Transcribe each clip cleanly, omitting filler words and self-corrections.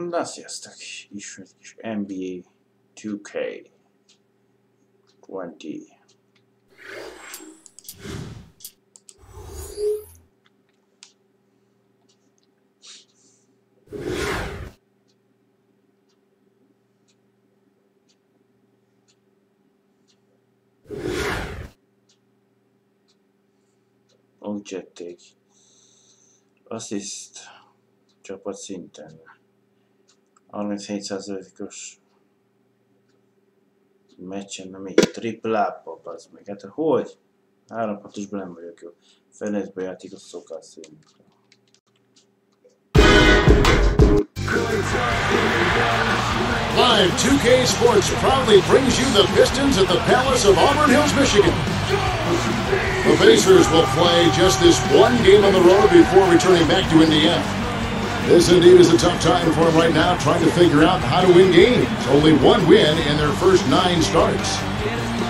Na sziasztok! Ismét kis NBA 2K20. Úgy jötték. Assziszt csapat szinten. 37%-os meccsen, na még triplába, az meg. Hát hogy? 3 pontosban nem vagyok jó. Fenészbe játék a szokás szerint. Live 2K Sports proudly brings you the Pistons at the Palace of Auburn Hills, Michigan. The Pacers will play just this one game on the road before returning back to Indiana. This indeed is a tough time for them right now, trying to figure out how to win games. Only one win in their first 9 starts.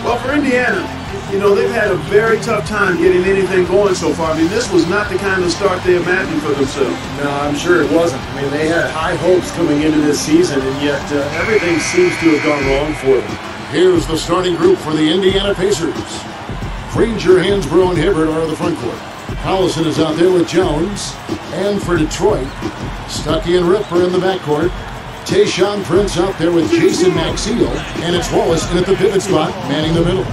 Well, for Indiana, you know, they've had a very tough time getting anything going so far. I mean, this was not the kind of start they imagined for themselves. No, I'm sure it wasn't. I mean, they had high hopes coming into this season, and yet everything seems to have gone wrong for them. Here's the starting group for the Indiana Pacers. Granger, Hansbrough, and Hibbert are the front court. Collison is out there with Jones. And for Detroit, Stuckey and Rip are in the backcourt. Tayshaun Prince out there with Jason Maxiell. And it's Wallace in at the pivot spot, manning the middle.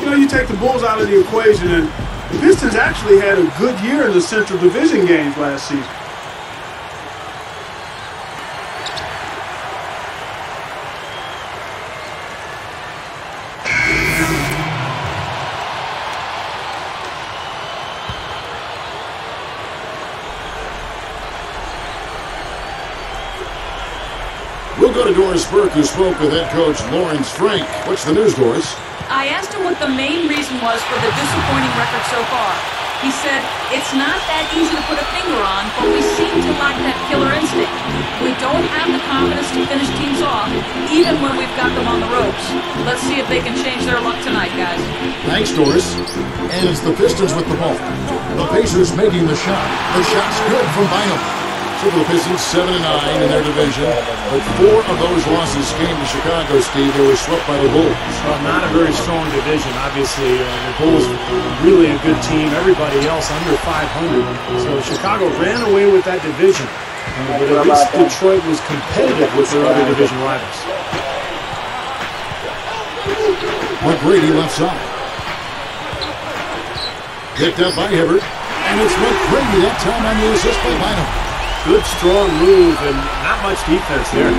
You know, you take the Bulls out of the equation, and the Pistons actually had a good year in the Central Division games last season. We'll go to Doris Burke, who spoke with head coach Lawrence Frank. What's the news, Doris? I asked him what the main reason was for the disappointing record so far. He said, it's not that easy to put a finger on, but we seem to lack that killer instinct. We don't have the confidence to finish teams off, even when we've got them on the ropes. Let's see if they can change their luck tonight, guys. Thanks, Doris. And it's the Pistons with the ball. The Pacers making the shot. The shot's good from Bynum. So the Pistons 7-9 in their division, but 4 of those losses came to Chicago, Steve. They were swept by the Bulls. Well, not a very strong division, obviously. The Bulls were really a good team. Everybody else under 500. So Chicago ran away with that division. But at least Detroit was competitive with their other division rivals. McGrady left side. Picked up by Hibbert. And it's McGrady that time on the assist by Bynum. Good, strong move, and not much defense there.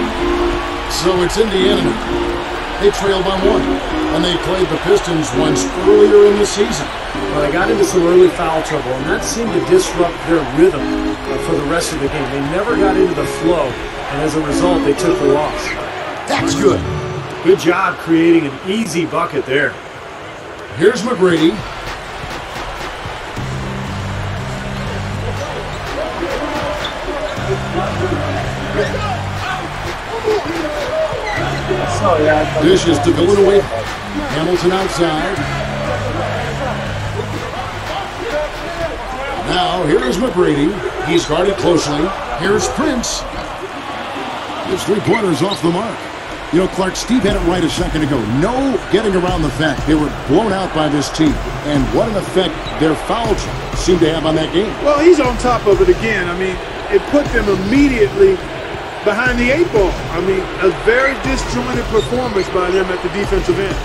So it's Indiana now. They trail by 1, and they played the Pistons once earlier in the season. Well, they got into some early foul trouble, and that seemed to disrupt their rhythm for the rest of the game. They never got into the flow, and as a result, they took the loss. That's good. Good job creating an easy bucket there. Here's McGrady. Dishes to Villanueva. Hamilton outside. Now here's McGrady. He's guarded closely. Here's Prince. His 3-pointers off the mark. You know, Clark, Steve had it right a second ago. No getting around the fact they were blown out by this team. And what an effect their foul trouble seemed to have on that game. Well, he's on top of it again. I mean, it put them immediately behind the 8 ball. I mean, a very disjointed performance by them at the defensive end.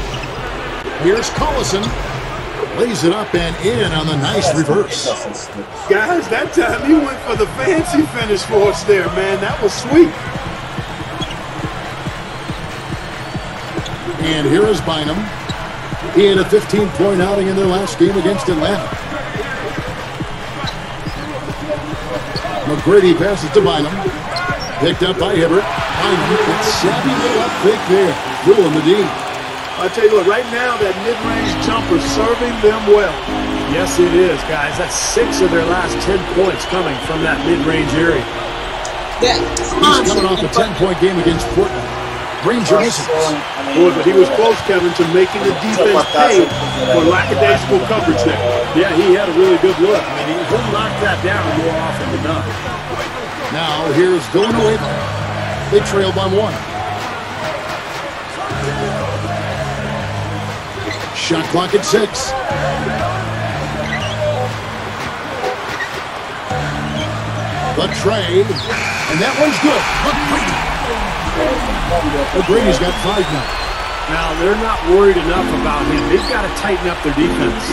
Here's Collison. Lays it up and in on the nice reverse. Guys, that time he went for the fancy finish for us there, man. That was sweet. And here is Bynum. He had a 15-point outing in their last game against Atlanta. McGrady passes to Bynum. Picked up by Hibbert. Bynum, that savvy little up fake there. Fooling the D. I tell you what, right now that mid-range jumper serving them well. Yes, it is, guys. That's 6 of their last 10 points coming from that mid-range area. He's coming off a 10-point game against Portland. Ranger misses. Boy, but he was close, Kevin, to making the defense pay for lackadaisical coverage there. Yeah, he had a really good look. I mean, he'll knock that down more often than not. Now here's Villanueva. They trail by 1. Shot clock at 6. The trade, and that one's good. McGrady's got 5 now. Now, they're not worried enough about him. They've got to tighten up their defense.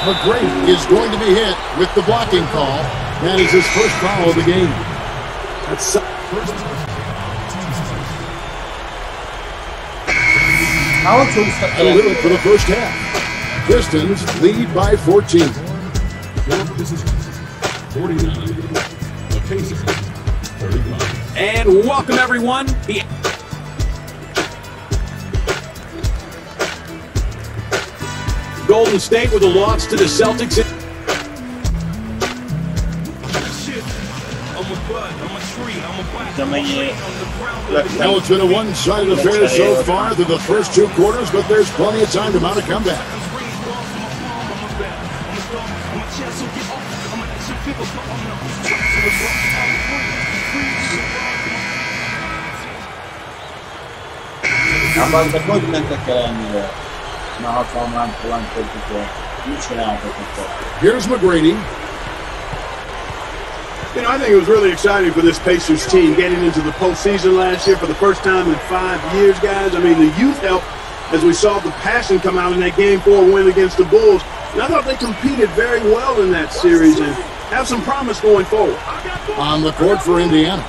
McGrady is going to be hit with the blocking call. That is his first foul of the game. That's And a limit for the first half. Pistons lead by 14. And welcome, everyone. Golden State with a loss to the Celtics. Now it's been a one-sided affair so far through the first 2 quarters, but there's plenty of time to mount a comeback. Abban hogy mentek el ennyire? Na 60 talán többükre. Mit csináltak akkor? Here's McGrady. You know, I think it was really exciting for this Pacers team getting into the postseason last year for the first time in 5 years, guys. I mean, the youth helped as we saw the passion come out in that Game 4 win against the Bulls. And I thought they competed very well in that series and have some promise going forward. On the court for Indiana.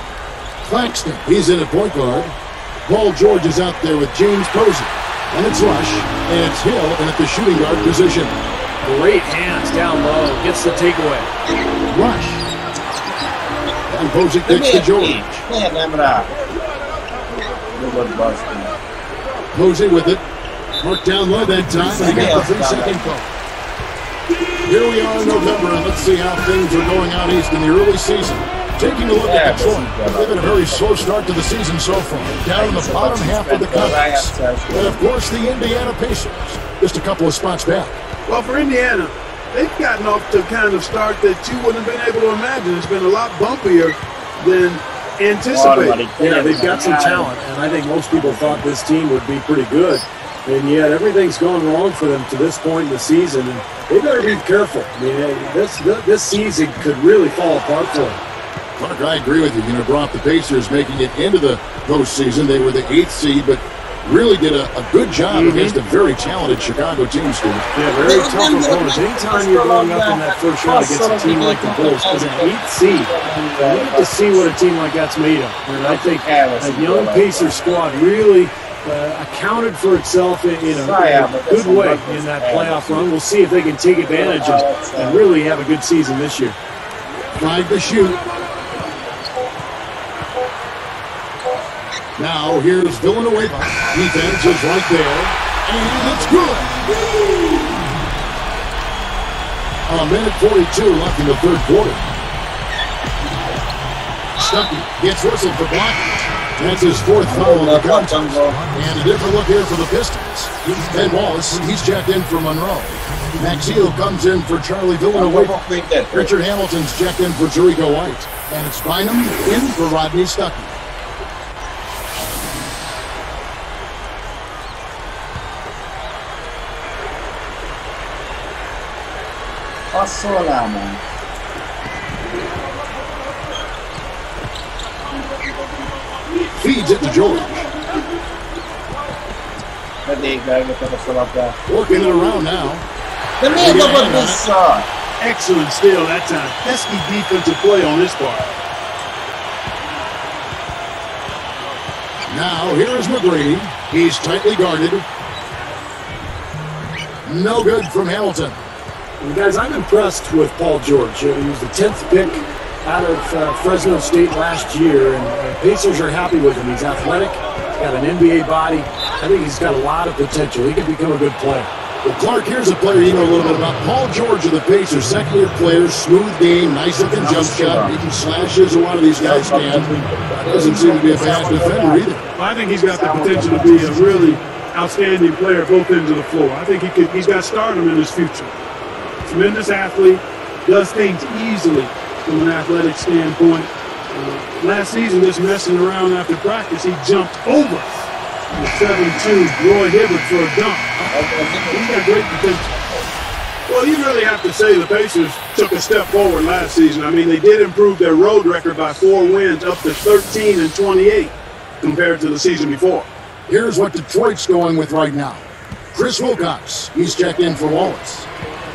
Claxton, he's in at point guard. Paul George is out there with James Posey. And it's Rush, and it's Hill in at the shooting guard position. great hands down low. Gets the takeaway. Rush. And Posey kicks to George. Posey with it. Marked down low that time, and he got the 3-second call. Here we are in November, and let's see how things are going out east in the early season. Taking a look at Detroit, they've had a very slow start to the season so far, down in the bottom half of the conference. And of course, the Indiana Pacers, just a couple of spots back. Well, for Indiana, they've gotten off to kind of start that you wouldn't have been able to imagine. It's been a lot bumpier than anticipated. Yeah, they've got some talent, and I think most people thought this team would be pretty good. And yet everything's gone wrong for them to this point in the season, and they better be careful. I mean, this season could really fall apart for them. Clark, I agree with you. You know, brought the Pacers making it into the postseason. They were the 8th seed, but really did a good job against a very talented Chicago team, Steve. Yeah, very tough opponents. Anytime you're going up in that first round against a team like the Bulls, as an 8th seed, you need to see what a team like that's made of. And I think that young Pacers squad really accounted for itself in a good way in that playoff run. We'll see if they can take advantage and really have a good season this year. 5 to shoot. Now here's Villanueva. Defense is right there, and it's good. A minute 42 left in the third quarter. Stuckey gets whistled for blocking. That's his 4th foul of the contest. And a different look here for the Pistons. Ben Wallace, he's checked in for Monroe. Max Heel comes in for Charlie Villanueva. Richard Hamilton's checked in for Jericho White. And it's Bynum in for Rodney Stuckey. Passzol rá, man. Feeds it to George. Working it around now. Excellent steal that time. Pesky defensive play on this part. Now here is McGrady. He's tightly guarded. No good from Hamilton. And guys, I'm impressed with Paul George. He was the 10th pick out of Fresno State last year, and Pacers are happy with him. He's athletic, he's got an NBA body. I think he's got a lot of potential. He could become a good player. Well, Clark, here's a player you know a little bit about. Paul George of the Pacers, second-year player, smooth game, nice-looking jump shot. He can slash as a lot of these guys can. Doesn't seem to be a bad defender either. I think he's got the potential to be a really outstanding player both ends of the floor. I think he's got stardom in his future. Tremendous athlete, does things easily from an athletic standpoint. Last season, just messing around after practice, he jumped over the 7'2" Roy Hibbert for a dunk. He's got great potential. Well, you really have to say the Pacers took a step forward last season. I mean, they did improve their road record by 4 wins up to 13-28 compared to the season before. Here's what Detroit's going with right now. Chris Wilcox, he's checked in for Wallace.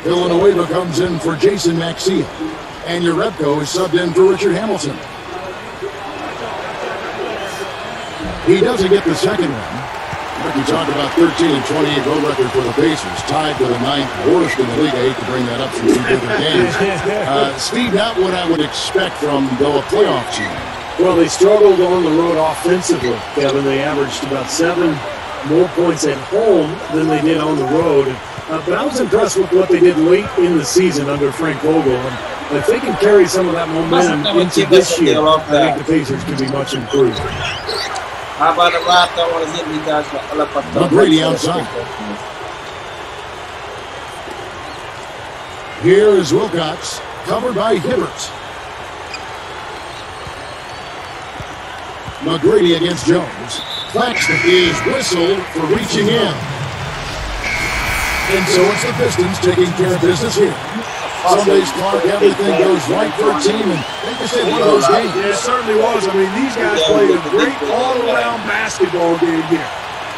Villanueva comes in for Jason Maxey. And Jerebko is subbed in for Richard Hamilton. He doesn't get the second one. Like you talked about 13-28 road record for the Pacers, tied for the 9th worst in the league. I hate to bring that up from 2 different games. Steve, not what I would expect from, though, a playoff team. Well, they struggled on the road offensively, Kevin. They averaged about 7 more points at home than they did on the road. But I was impressed with what they did late in the season under Frank Vogel. And if they can carry some of that momentum into this year, I think the Pacers can be much improved. McGrady outside. Here is Wilcox, covered by Hibbert. McGrady against Jones. Claxton is whistled for reaching in. And so it's the Pistons taking care of business here. Some days, Clark, everything goes right for a team, and they just had one of those games. Yeah, it certainly was. I mean, these guys played a great all-around basketball game here.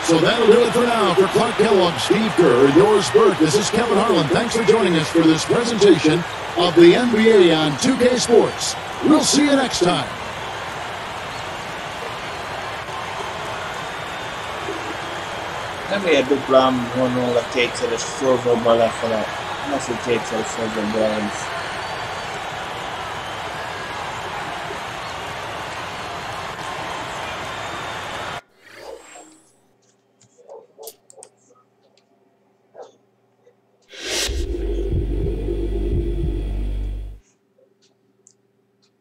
So that'll do it for now. For Clark Kellogg, Steve Kerr, yours Burke, this is Kevin Harlan. Thanks for joining us for this presentation of the NBA on 2K Sports. We'll see you next time. Nem ér duplán vonul a kétszeres forzóban lefele. Az, hogy kétszeres forzóban lesz.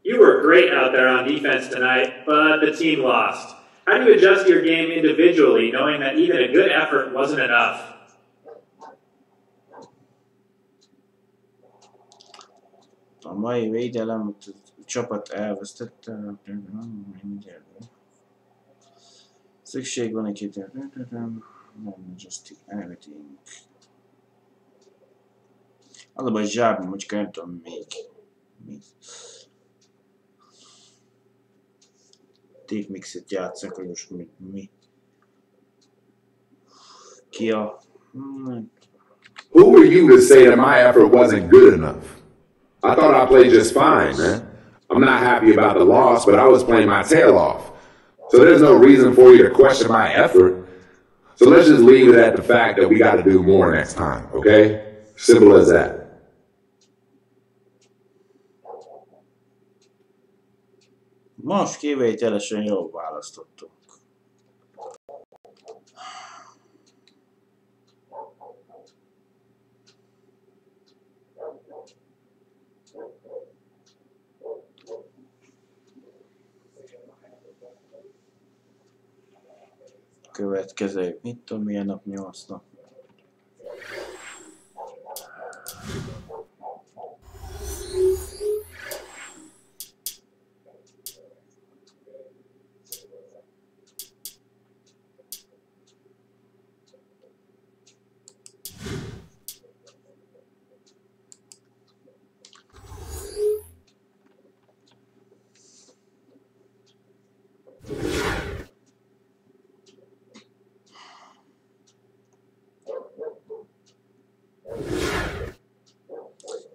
You were great out there on defense tonight, but the team lost. How do you adjust your game individually, knowing that even a good effort wasn't enough? A mai védelem, a csapat elvesztette. Szükség van egy nem adjusting everything. Az a baj, zsárban, hogy nem tudom még. Mixet játszak, hogy most mi? Ki a... Who are you to say that my effort wasn't good enough? I thought I played just fine, man. I'm not happy about the loss, but I was playing my tail off. So there's no reason for you to question my effort. So let's just leave it at the fact that we got to do more next time, okay? Simple as that. Most kivételesen jól választottunk. Következő, mit tudom, milyen nap, 8 nap.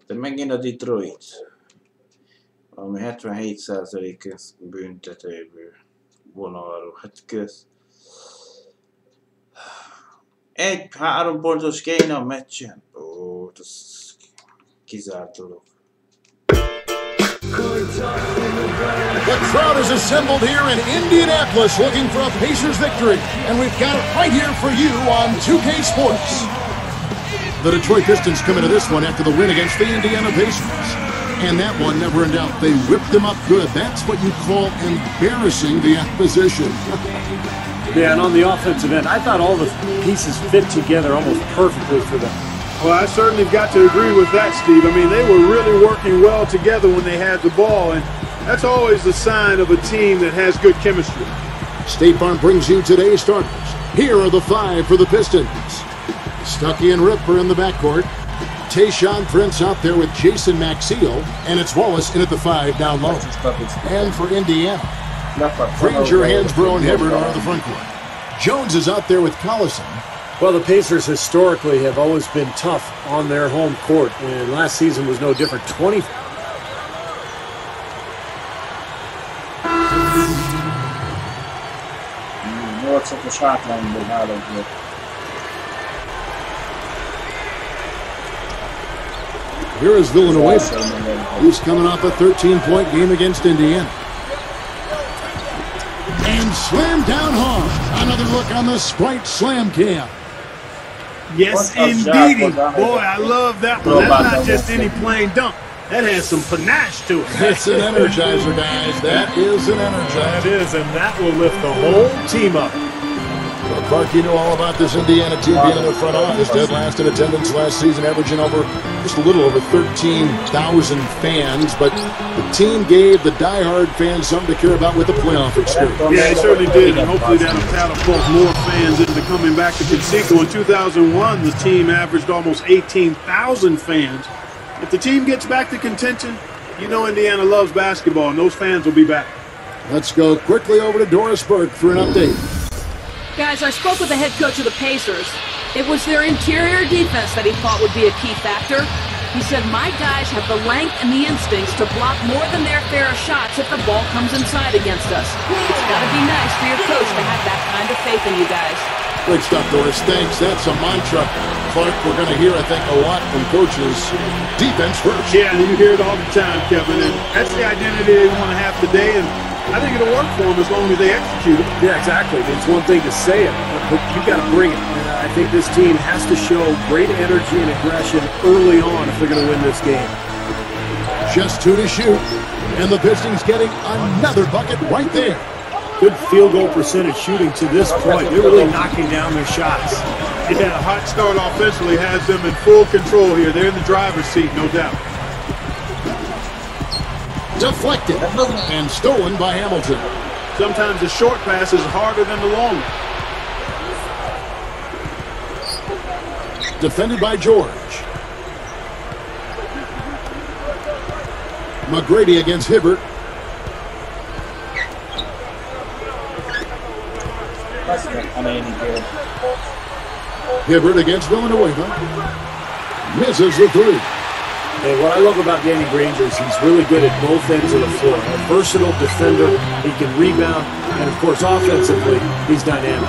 De megint a Detroit, ami 77% büntetőből vonalról. Hát kösz. 1-3 pontos kéne a meccsen. Ó, ez kizárt dolog. The crowd is assembled here in Indianapolis looking for a Pacers victory, and we've got it right here for you on 2K Sports. The Detroit Pistons come into this one after the win against the Indiana Pacers. And that one, never in doubt, they whipped them up good. That's what you call embarrassing the opposition. Yeah, and on the offensive end, I thought all the pieces fit together almost perfectly for them. Well, I certainly got to agree with that, Steve. I mean, they were really working well together when they had the ball, and that's always the sign of a team that has good chemistry. State Farm brings you today's starters. Here are the 5 for the Pistons. Stuckey and Ripper in the backcourt. Tayshaun Prince out there with Jason Maxiell, and it's Wallace in at the 5 down low. And for Indiana, Granger, Hansbrough, and Hibbert are in the front court. Jones is out there with Collison. Well, the Pacers historically have always been tough on their home court, and last season was no different. Here is Villanueva. He's coming off a 13-point game against Indiana. And slammed down hard. Another look on the Sprite Slam Cam. Yes, indeedy. Boy, I love that one. That's not just any plain dunk. That has some panache to it. That's an energizer, guys. That is an energizer. That is, and that will lift the whole team up. Well, Clark, you know all about this Indiana team being in the front office. Dead last in attendance last season, averaging just a little over 13,000 fans. But the team gave the diehard fans something to care about with the playoff experience. Yeah, they certainly did, and hopefully that'll catapult more fans into coming back to Conseco. In 2001, the team averaged almost 18,000 fans. If the team gets back to contention, you know Indiana loves basketball, and those fans will be back. Let's go quickly over to Doris Burke for an update. Guys, I spoke with the head coach of the Pacers. It was their interior defense that he thought would be a key factor. He said, my guys have the length and the instincts to block more than their fair of shots if the ball comes inside against us. It's got to be nice for your coach to have that kind of faith in you guys. Great stuff, Doris. Thanks. That's a mantra, Clark, we're going to hear, I think, a lot from coaches. Defense first. Yeah, and you hear it all the time, Kevin. And that's the identity they want to have today. And I think it'll work for them as long as they execute it. Yeah, exactly. It's one thing to say it, but you got to bring it. And I think this team has to show great energy and aggression early on if they're going to win this game. Just 2 to shoot, and the Pistons getting another bucket right there. Good field goal percentage shooting to this point. They're really knocking down their shots. Yeah, a hot start offensively has them in full control here. They're in the driver's seat, no doubt. Deflected and stolen by Hamilton. Sometimes the short pass is harder than the long one. Defended by George. McGrady against Hibbert. Hibbert against Villanueva. Misses the 3. And what I love about Danny Granger is he's really good at both ends of the floor. A versatile defender, he can rebound, and of course offensively, he's dynamic.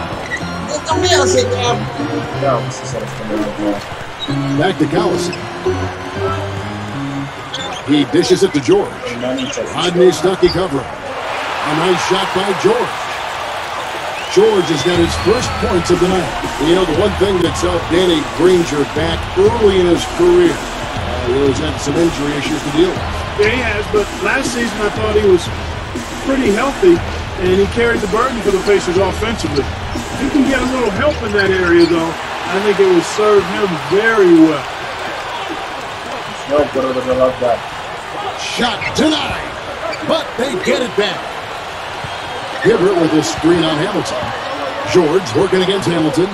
Back to Collison. He dishes it to George. Rodney Stuckey covering. A nice shot by George. George has got his first points of the night. You know, the one thing that's held Danny Granger back early in his career was had some injury issues to deal with. Yeah, he has, but last season I thought he was pretty healthy, and he carried the burden for the Pacers offensively. If he can get a little help in that area, though, I think it will serve him very well. Shot denied, but they get it back. Hibbert with his screen on Hamilton. George working against Hamilton.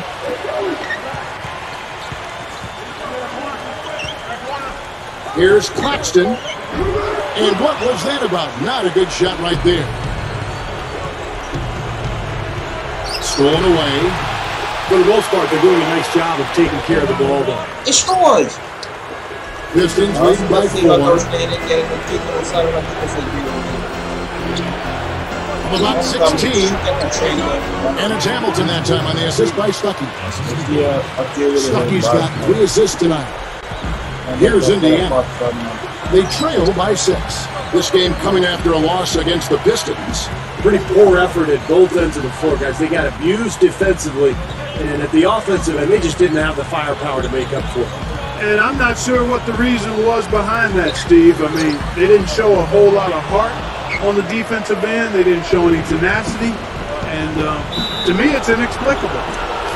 Here's Claxton. And what was that about? Not a good shot right there. Stolen away. For the most part, they're doing a nice job of taking care of the ball, though. It scores! Pistons leading by 4. From about 16. And it's Hamilton that time on the assist by Stuckey. Stuckey's got 3 assists tonight. Here's Indiana. They trail by 6. This game coming after a loss against the Pistons. Pretty poor effort at both ends of the floor, guys. They got abused defensively, and at the offensive end, they just didn't have the firepower to make up for it. And I'm not sure what the reason was behind that, Steve. I mean, they didn't show a whole lot of heart on the defensive end. They didn't show any tenacity. And to me, it's inexplicable.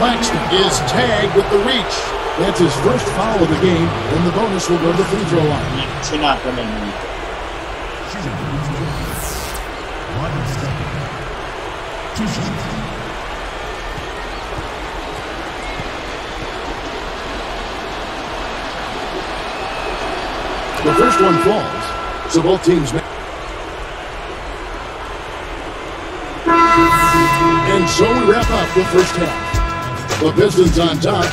Claxton is tagged with the reach. That's his first foul of the game, and the bonus will go to the free throw line. The first one falls, so both teams make. And so we wrap up the first half. The Pistons on top.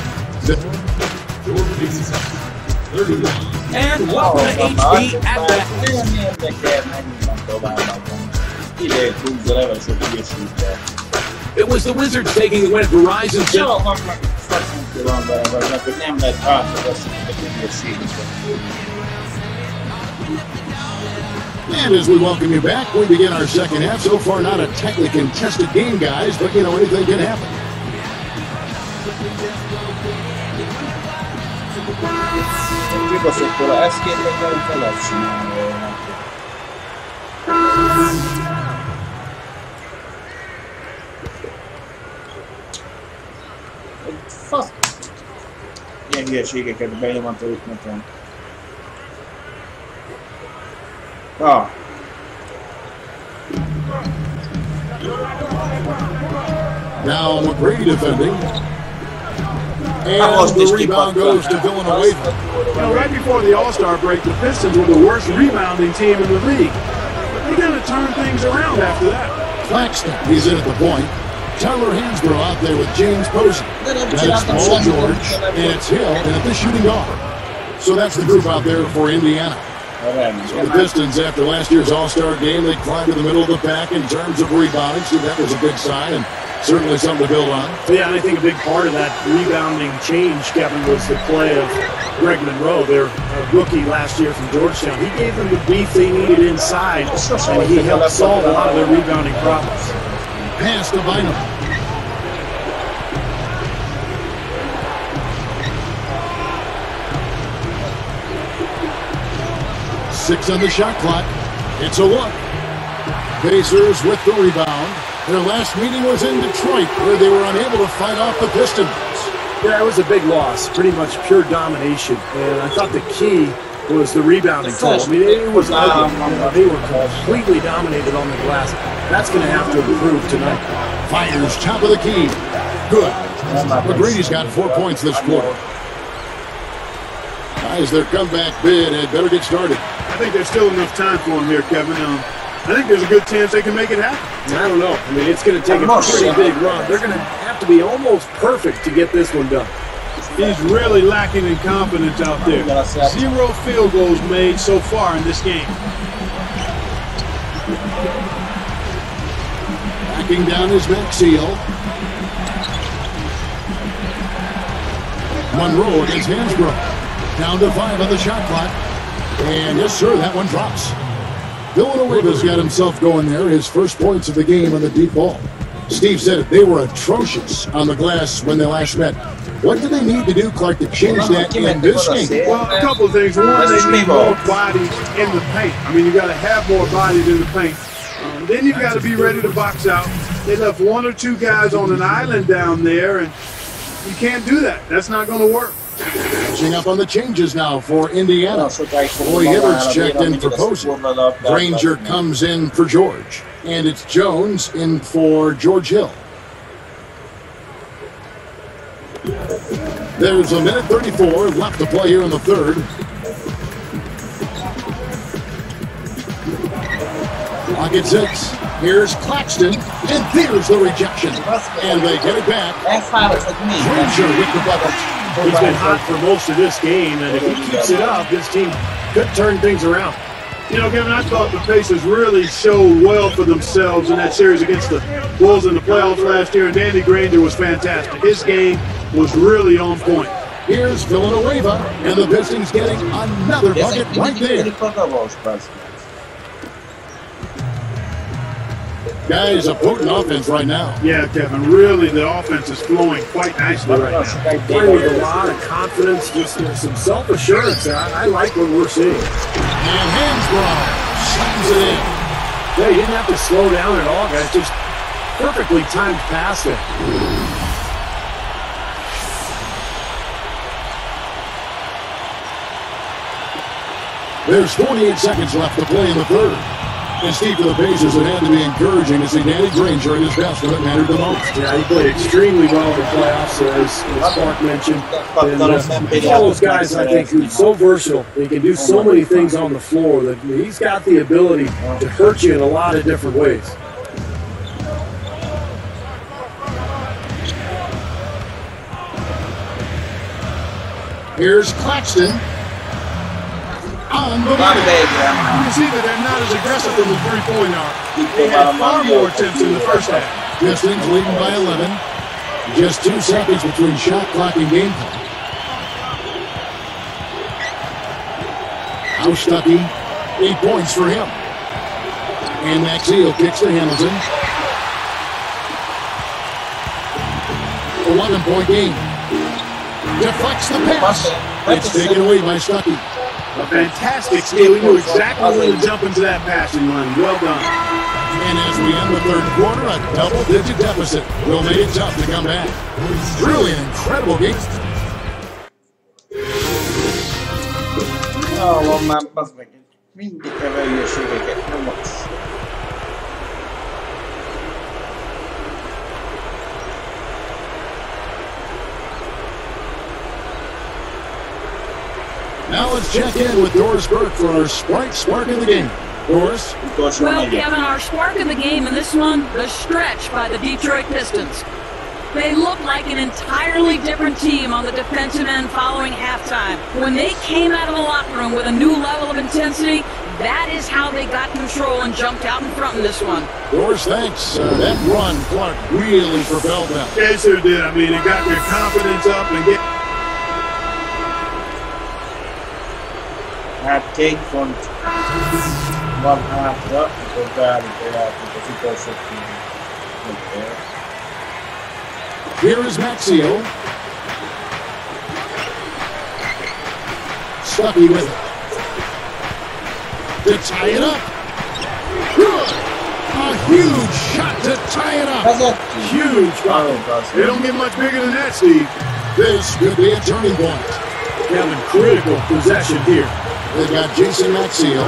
And welcome to HB at bat. It was the Wizards taking the win at Verizon. And as we welcome you back, we begin our second half. So far, not a tightly contested game, guys, but, you know, anything can happen. Ilyen hülyeségeket benyomatolik nekem. Now McGrady defending. And the rebound goes to Villanueva. You know, right before the All-Star break, the Pistons were the worst rebounding team in the league. But they're going to turn things around after that. Claxton, he's in at the point. Tyler Hansbrough out there with James Posey. Then it's Paul George, and it's Hill, and at the shooting guard. So that's the group out there for Indiana. So the Pistons, after last year's All-Star game, they climbed to the middle of the pack in terms of rebounding. So that was a big sign and certainly something to build on. Yeah, and I think a big part of that rebounding change, Kevin, was the play of Greg Monroe, their rookie last year from Georgetown. He gave them the beef they needed inside, and he helped solve a lot of their rebounding problems. Pass to Bynum. Six on the shot clock. It's a look. Pacers with the rebound. Their last meeting was in Detroit, where they were unable to fight off the Pistons. Yeah, it was a big loss, pretty much pure domination. And I thought the key was the rebounding total. I mean, it was ugly. They were completely dominated on the glass. That's going to have to improve tonight. Fires top of the key. Good. McGrady's got 4 points this quarter. As their comeback bid had better get started. I think there's still enough time for them here, Kevin. I think there's a good chance they can make it happen. I don't know. I mean, it's going to take a pretty big run. They're going to have to be almost perfect to get this one done. He's really lacking in confidence out there. 0 field goals made so far in this game. Backing down his back seal. Monroe against Hansbrough. Down to 5 on the shot clock. And yes, sir, that one drops. Villanueva's got himself going there. His first points of the game on the deep ball. Steve said it. They were atrocious on the glass when they last met. What do they need to do, Clark, to change that in this game? Well, a couple of things. One, they need more bodies in the paint. I mean, you got to have more bodies in the paint. Then you've got to be ready to box out. They left 1 or 2 guys on an island down there, and you can't do that. That's not going to work. Catching up on the changes now for Indiana. Roy Hibbert's checked in for Posey. Granger comes in for George. And it's Jones in for George Hill. There's a minute 34 left to play here in the third. Clock at 6. Here's Claxton, and there's the rejection. And they get it back. Granger with the bucket. He's been hot for most of this game, and if he keeps it up, this team could turn things around. You know, Kevin, I thought the Pacers really showed well for themselves in that series against the Bulls in the playoffs last year, and Danny Granger was fantastic. His game was really on point. Here's Villanueva, and the Pistons getting another bucket right there. Guys, a potent offense right now. Yeah, Kevin, really the offense is flowing quite nicely right now. Playing with a lot of confidence, just some self-assurance. I like what we're seeing. And Hansbrough slams it in. Yeah, you didn't have to slow down at all, guys. Just perfectly timed passing. There's 48 seconds left to play in the third. And Steve, for the Pacers, it had to be encouraging to see Danny Granger in his best when it mattered the most. Yeah, he played extremely well in the playoffs, as Mark mentioned. And all those guys, I think, who's so versatile. They can do so many things on the floor that he's got the ability to hurt you in a lot of different ways. Here's Claxton. On the money. You can see that they're not as aggressive from the three-point arc. They had far more attempts in the first half. Pistons leading by 11. Just 2 seconds between shot clock and game clock. Now Stuckey, 8 points for him. And Maxiel kicks to Hamilton. 11-point game. Deflects the pass. It's taken away by Stuckey. A fantastic steal. He knew exactly when to jump into that passing lane. Well done. And as we end the third quarter, a double-digit deficit will make it tough to come back. Really an incredible game. No, ma mindig kell hülyeségeket nyomodsz. Now let's check in with Doris Burke for our spark in the game. Doris? Well, Kevin, our spark of the game in this one, the stretch by the Detroit Pistons. They looked like an entirely different team on the defensive end following halftime. When they came out of the locker room with a new level of intensity, that is how they got control and jumped out in front in this one. Doris, thanks. That run, Clark, really propelled them. Yes, it did. I mean, it got their confidence up and get... Hát 2 pont van hátra, akkor beállították az utolsó pillanatban. Here is Maxiel. Stuckey with it. To tie it up. Good. A huge shot to tie it up. Huge foul. They don't get much bigger than that, Steve. This could be a turning point. Kevin, critical possession here. They've got Jason Maxiel.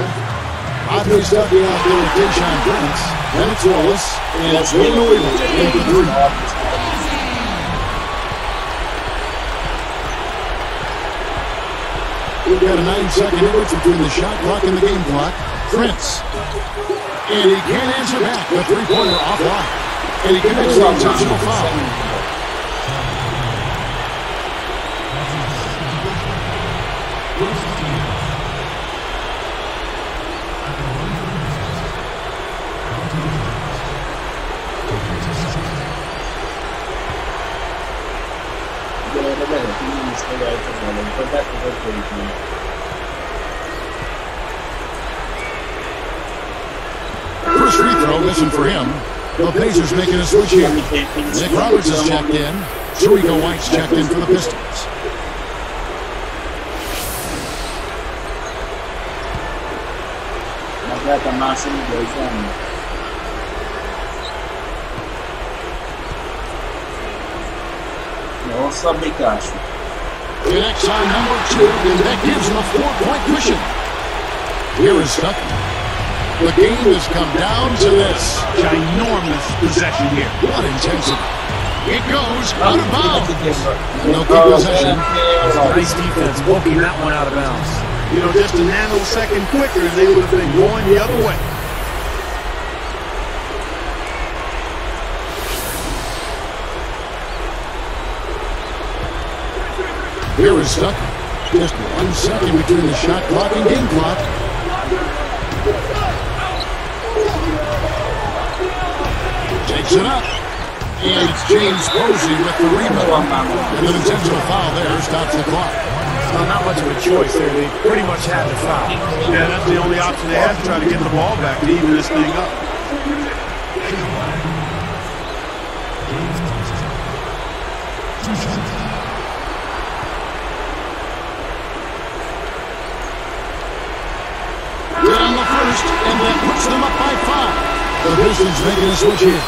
Andre Stuckey out there with Tayshaun Prince. Lennox Wallace. And William Williams in the three. We've got a 9-second difference between the shot clock and the game clock. Prince. And he can't answer back. The three-pointer offline. And he commits the intentional foul. First free throw, missing for him. The Pacers making a switch here. Nick Roberts has checked in. Jericho White's checked in for the Pistons. Connects on number 2, and that gives him a 4-point cushion. Here is Stuckey. The game has come down to this. Ginormous possession here. What intensity. It goes out of bounds. No key possession. Nice defense, poking that one out of bounds. You know, just a nanosecond quicker, and they would have been going the other way. Here is Stuckey. Just 1 second between the shot clock and game clock. Takes it up. And it's James Posey with the rebound. And an intentional foul there stops the clock. Well, not much of a choice there. They pretty much had to foul. Yeah, that's the only option they had to try to get the ball back and even this thing up. puts them up by 5. The Pistons making a switch here.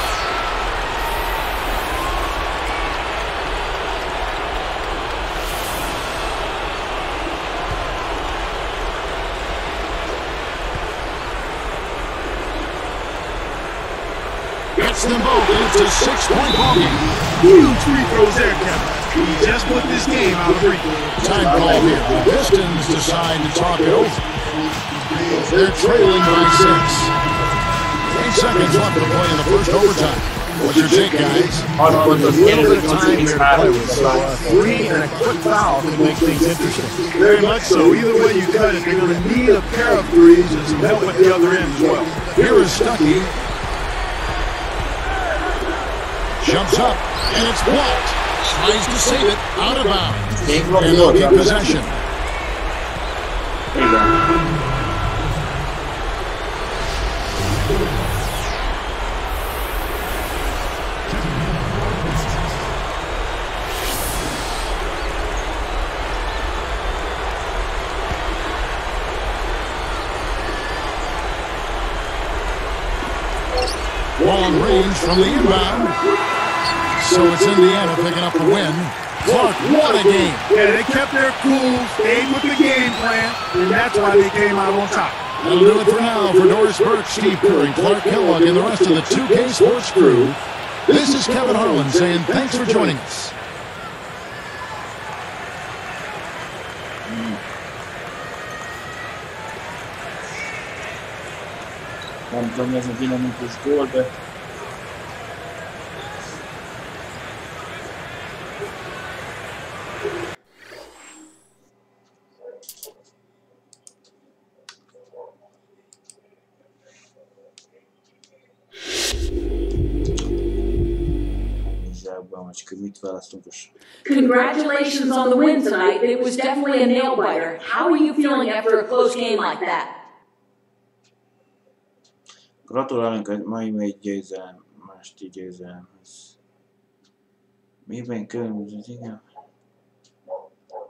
Gets them both, and it's a 6-point ball game. Huge free throws there, Kevin. He just put this game out of reach. Time call here. The Pistons decide to talk it over. They're trailing by 6. 8 seconds left to play in the first overtime. What's your take, guys? A little bit of time here to play with. So 3 and a quick foul can make things interesting. Very much so. Either way you cut it, they're going to need a pair of threes and some help at the other end as well. Here is Stuckey. Jumps up, and it's blocked. Tries to save it, out of bounds. And they'll keep possession. Long range from the inbound. So it's Indiana picking up the win. Clark, what a game. Yeah, they kept their cool, stayed with the game plan, and that's why they came out on top. That'll do it for now. For Doris Burke, Steve Curry, Clark Kellogg, and the rest of the 2K Sports crew, this is Kevin Harlan saying thanks for joining us. Nem tudom, ez a dinamikus gól, de Congratulations on the win tonight. It was definitely a nail-biter. How are you feeling after a close game like that? Gratulálunk a mai győzelem, másti győzelemhez. Miben különböző, igen?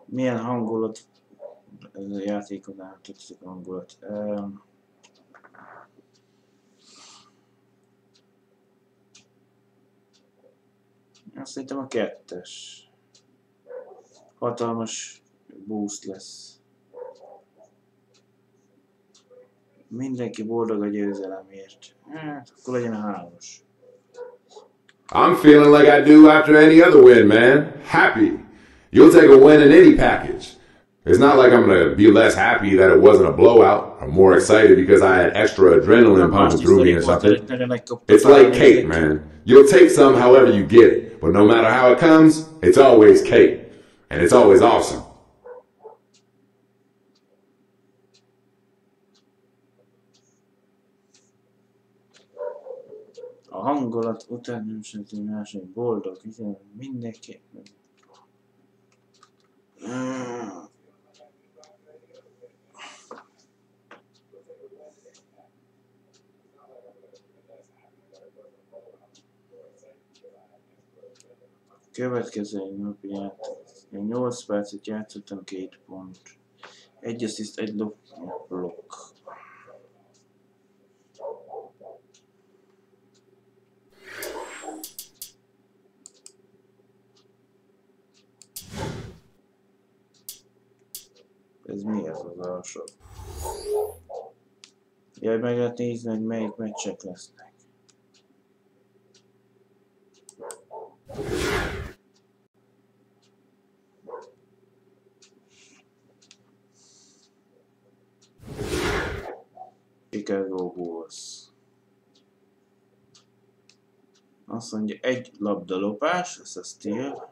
Milyen hangulat ez a játékodán, tetszik a hangulat. Azt szerintem a 2-es. Hatalmas boost lesz. Mindenki boldog a győzelemért. Hát, akkor legyen a 3-as. I'm feeling like I do after any other win, man. Happy. You'll take a win in any package. It's not like I'm going to be less happy that it wasn't a blowout. I'm more excited because I had extra adrenaline pumping through me or something. It's like cake, man. You'll take some however you get it. But no matter how it comes, it's always cake. And it's always awesome. A hangulat után nem senki máshogy boldog, hiszen mindenki... Következő napi játék. 8 percet játszottam, 2 pont. 1 assziszt, 1 blokk. Ez mi ez az alsó? Jaj, meg lehet nézni, hogy melyik meccsek lesznek. Chicago Bulls. Azt mondja, 1 labdalopás, ez a steal.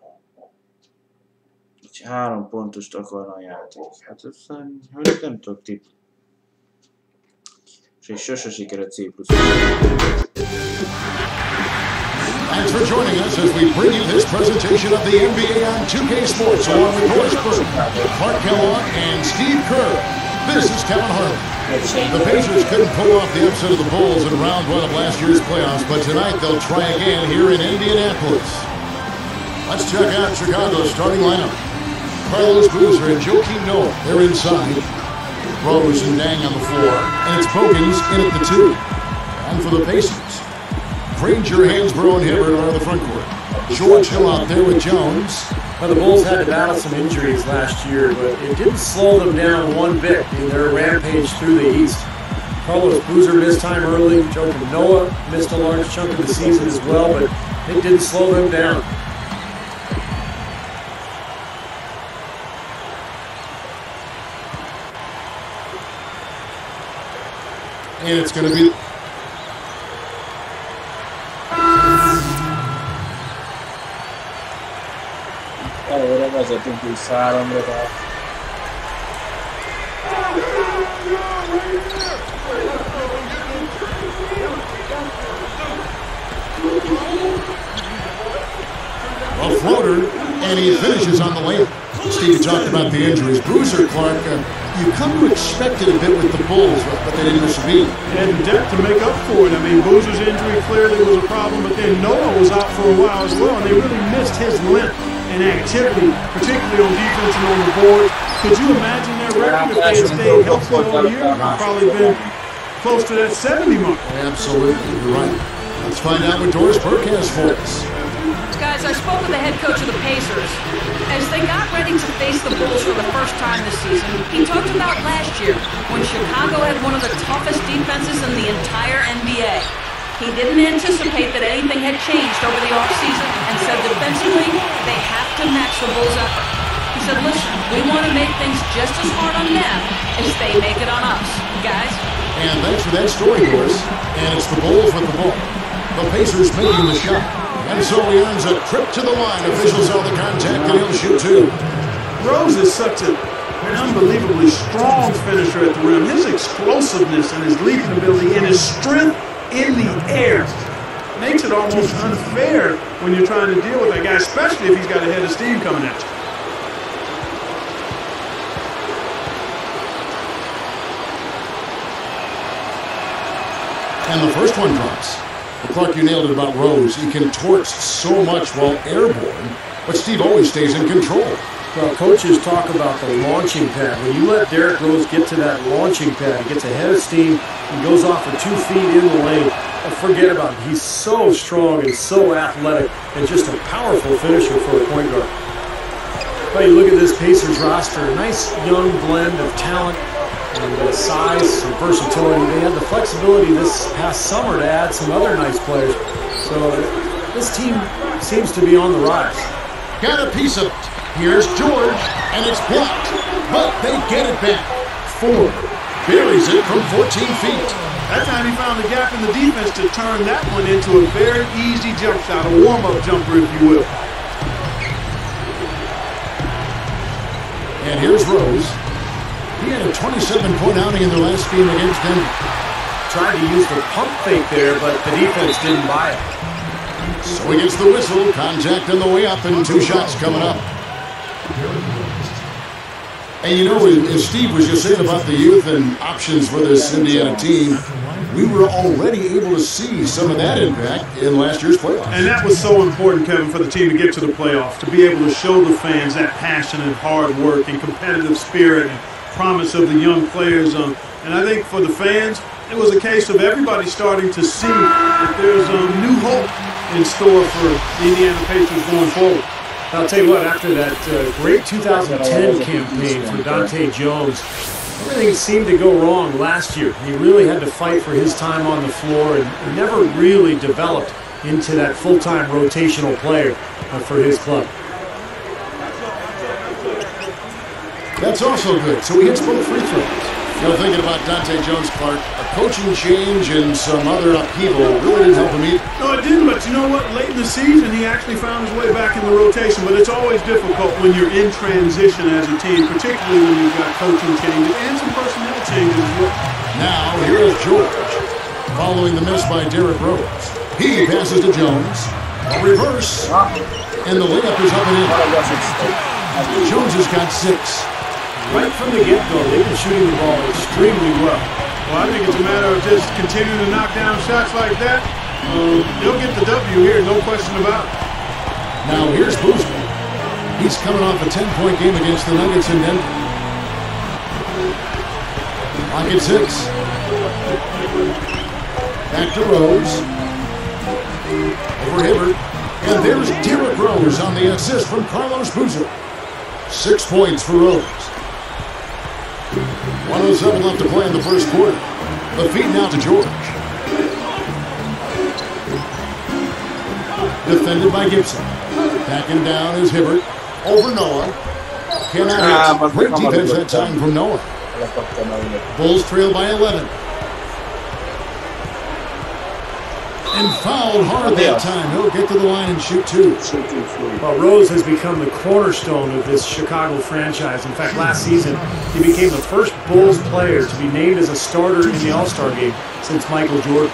Így 3 pontost akarna a játék. Hát ezt nem tudok tippni. És sose sikerült C++. Thanks for joining us as we bring you this presentation of the NBA on 2K Sports along with Doris Burke, Clark Kellogg, and Steve Kerr. This is Kevin Harlan. The Pacers couldn't pull off the upset of the Bulls in round 1 of last year's playoffs, but tonight they'll try again here in Indianapolis. Let's check out Chicago's starting lineup. Carlos Boozer and Joakim Noah, they're inside. Rose and Dang on the floor, and it's Bogans in at the 2. And for the Pacers, Granger, Hansbrough, and Hibbert are the front court. George Hill out there with Jones. Well, the Bulls had to battle some injuries last year, but it didn't slow them down one bit in their rampage through the East. Carlos Boozer missed time early. Joakim Noah missed a large chunk of the season as well, but it didn't slow them down. And it's going to be... Ahora vas a impulsar, hombre. A floater, and he finishes on the layup. Steve talked about the injuries. Boozer, Clark, you come to expect it a bit with the Bulls, but they didn't miss a beat. And depth to make up for it. I mean, Boozer's injury clearly was a problem, but then Noah was out for a while as well, and they really missed his length and activity, particularly on defense and on the board. Could you imagine their record if they had stayed healthy all year? It would probably been close to that 70 mark. Absolutely, you're right. Let's find out what Doris Burke has for us. Guys, I spoke with the head coach of the Pacers. As they got ready to face the Bulls for the first time this season, he talked about last year when Chicago had one of the toughest defenses in the entire NBA. He didn't anticipate that anything had changed over the offseason and said defensively they have to match the Bulls' effort. He said, listen, we want to make things just as hard on them as they make it on us. Guys? And thanks for that story, Doris. And it's the Bulls with the ball. The Pacers making the shot. And so he earns a trip to the line. Officials saw the contact, and he'll shoot two. Rose is such an unbelievably strong finisher at the rim. His explosiveness and his leaping ability and his strength in the air makes it almost unfair when you're trying to deal with that guy, especially if he's got a head of steam coming at you. And the first one drops. Clark, you nailed it about Rose. He contorts so much while airborne, but Steve always stays in control. Well, coaches talk about the launching pad. When you let Derrick Rose get to that launching pad, he gets a head of steam, he goes off for 2 feet in the lane. Forget about it. He's so strong and so athletic and just a powerful finisher for a point guard. Well, you look at this Pacers roster, a nice young blend of talent and size and versatility. They had the flexibility this past summer to add some other nice players. So this team seems to be on the rise. Got a piece of it. Here's George, and it's blocked, but they get it back. Ford buries it from 14 feet. That time he found a gap in the defense to turn that one into a very easy jump shot, a warm-up jumper, if you will. And here's Rose. He had a 27-point outing in their last game against Denver. Tried to use the pump fake there, but the defense didn't buy it. So he gets the whistle, contact on the way up, and 2 shots coming up. And you know, as Steve was just saying about the youth and options for this Indiana team, we were already able to see some of that impact in last year's playoffs. And that was so important, Kevin, for the team to get to the playoffs, to be able to show the fans that passion and hard work and competitive spirit and promise of the young players. And I think for the fans, it was a case of everybody starting to see that there's a new hope in store for the Indiana Pacers going forward. I'll tell you what, after that great 2010 campaign for Dante Jones, everything seemed to go wrong last year. He really had to fight for his time on the floor and never really developed into that full-time rotational player for his club. That's also good. So he hits both free throws. You know, thinking about Dante Jones, Clark, a coaching change and some other upheaval really didn't help him either. No, it didn't, but you know what? Late in the season, he actually found his way back in the rotation. But it's always difficult when you're in transition as a team, particularly when you've got coaching changes and some personnel changes as well. Now, here's George, following the miss by Derrick Rose. He passes to Jones. A reverse. And the layup is up and in. Jones has got 6. Right from the get-go, they've been shooting the ball extremely well. Well, I think it's a matter of just continuing to knock down shots like that. They'll get the W here, no question about it. Now here's Boozer. He's coming off a 10-point game against the Nuggets in Denver. Clock at 6. Back to Rose. Over Hibbert. And there's Derrick Rose on the assist from Carlos Boozer. 6 points for Rose. 1:07 left to play in the first quarter. The feed now to George. Defended by Gibson. Backing down is Hibbert. Over Noah. Cannot hit. Great defense that time from Noah. Bulls trail by 11. And fouled hard that time. He'll get to the line and shoot 2. Well, Rose has become the cornerstone of this Chicago franchise. In fact, last season, he became the first Bulls player to be named as a starter in the All-Star game since Michael Jordan.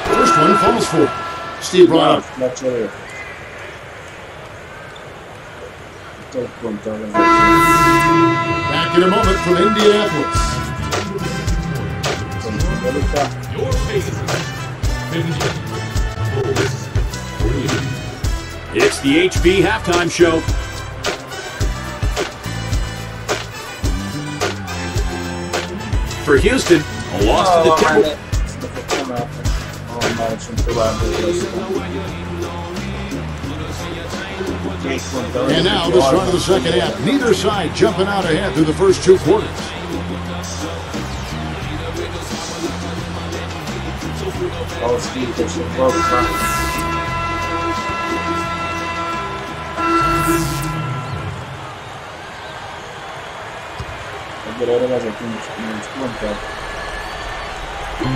First one falls for Steve brought up. Back in a moment from Indianapolis. Your favorite. It's the HB halftime show. For Houston, a loss to the Timberwolves. And now the start of the second half. Neither side jumping out ahead through the first 2 quarters.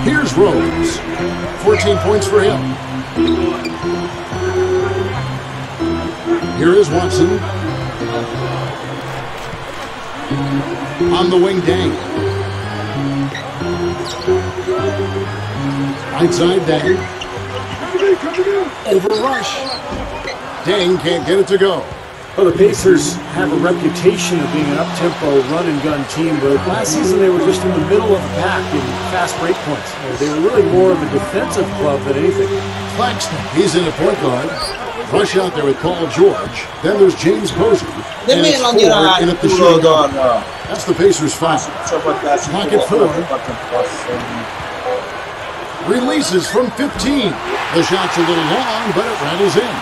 Here's Rose. 14 points for him. Here is Watson. On the wing, Dang. Right side, Dang. Over Rush. Dang can't get it to go. Well, the Pacers have a reputation of being an up-tempo run-and-gun team, but last season they were just in the middle of the pack in fast break points. They were really more of a defensive club than anything. Claxton, he's in the point guard. Rush out there with Paul George. Then there's James Posey. And it's Ford in at the shooting guard. That's the Pacers' foul. Pocket 4. Releases from 15. The shot's a little long, but it rattles in.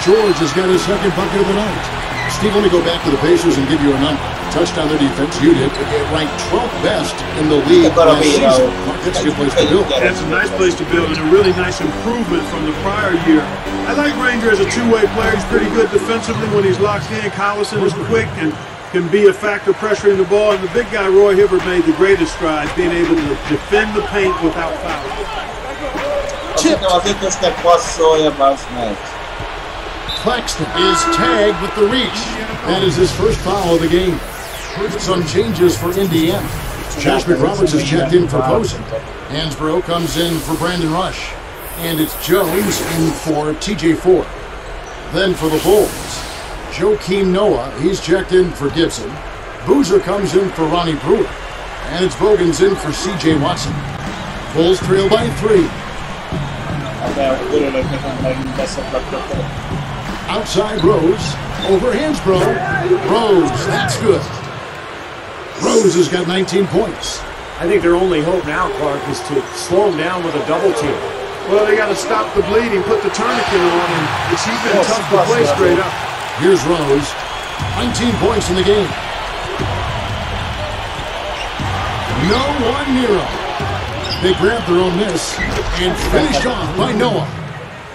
George has got his second bucket of the night. Steve, let me go back to the Pacers and give you a number. Touchdown their defense unit. It ranked 12th best in the league last season. That's a good place to build. That's a nice place to build and a really nice improvement from the prior year. I like Ranger as a two-way player. He's pretty good defensively when he's locked in. Collison is quick and can be a factor pressuring the ball. And the big guy, Roy Hibbert, made the greatest strides, being able to defend the paint without fouling. Claxton is tagged with the reach. That is his first foul of the game. Some changes for Indiana. Josh McRoberts has checked in for Posey. Hansbrough comes in for Brandon Rush. And it's Jones in for TJ Ford. Then for the Bulls, Joakim Noah, he's checked in for Gibson. Boozer comes in for Ronnie Brewer. And it's Bogans in for CJ Watson. Bulls trail by 3. Outside Rose, over Hansbrough. Rose, that's good. Rose has got 19 points. I think their only hope now, Clark, is to slow him down with a double team. Well, they got to stop the bleeding, put the tourniquet on, and it's even tough to play straight up. Here's Rose, 19 points in the game. No one near him. They grabbed their own miss and finished off by Noah.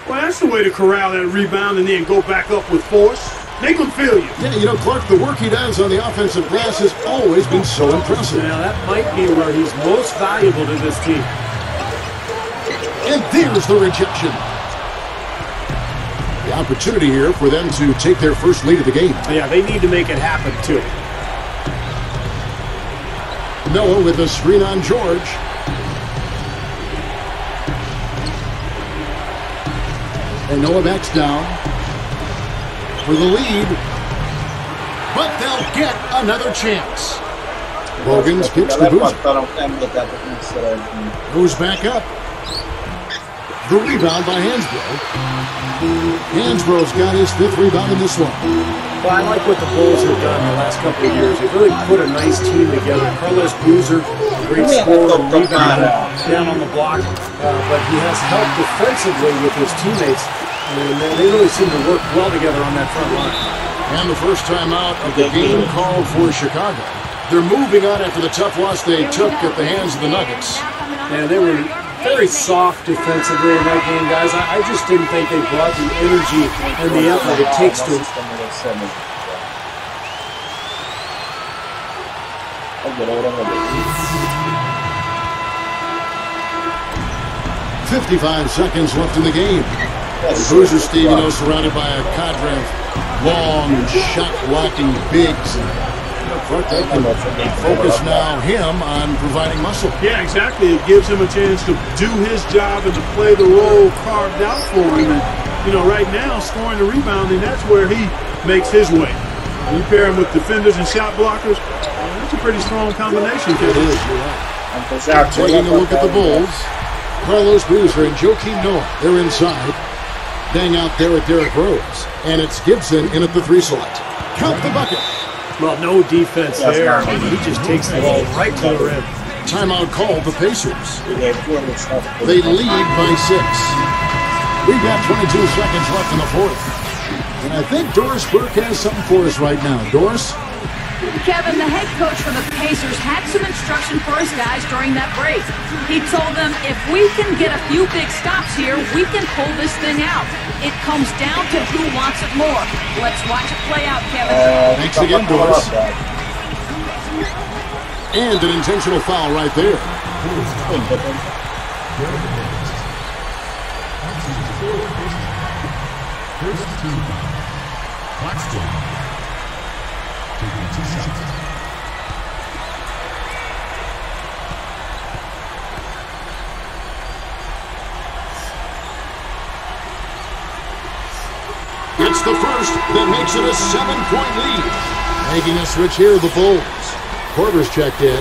Well, that's the way to corral that rebound and then go back up with force. Make them feel you. Yeah, you know, Clark, the work he does on the offensive glass has always been so impressive. Now, that might be where he's most valuable to this team. And there's the rejection. The opportunity here for them to take their first lead of the game. Yeah, they need to make it happen, too. Noah with a screen on George. And Noah backs down for the lead. But they'll get another chance. Bogans kicks the Boozer. Goes back up. The rebound by Hansbrough. Hansbrough's got his 5th rebound in this one. Well, I like what the Bulls have done the last couple of years. They've really put a nice team together. Carlos Boozer, a great scorer and rebounder down on the block, but he has helped defensively with his teammates, and they really seem to work well together on that front line. And the first time out of the game called for Chicago. They're moving on after the tough loss they took at the hands of the Nuggets. And they were very soft defensively in that game, guys. I just didn't think they brought the energy and the effort it takes to. 55 seconds left in the game. Boozer Stevie surrounded by a cadre of long, shot-blocking bigs. But they can focus now him on providing muscle. Yeah, exactly. It gives him a chance to do his job and to play the role carved out for him. And, right now, scoring and rebounding, that's where he makes his way. When you pair him with defenders and shot blockers, that's a pretty strong combination. It is, you're right. Taking a look at the Bulls, Carlos Boozer and Joakim Noah, they're inside. Bang out there at Derrick Rose. And it's Gibson in at the 3 slot. Count the bucket. Well, no defense there. He just takes the ball right to the rim. Timeout called the Pacers. They lead by 6. We've got 22 seconds left in the fourth. And I think Doris Burke has something for us right now. Doris? Kevin, the head coach for the Pacers had some instruction for his guys during that break. He told them, if we can get a few big stops here, we can pull this thing out. It comes down to who wants it more. Let's watch it play out, Kevin. Thanks again, Doris. And an intentional foul right there. It's the first that makes it a 7-point lead. Making a switch here, the Bulls. Korver's checked in.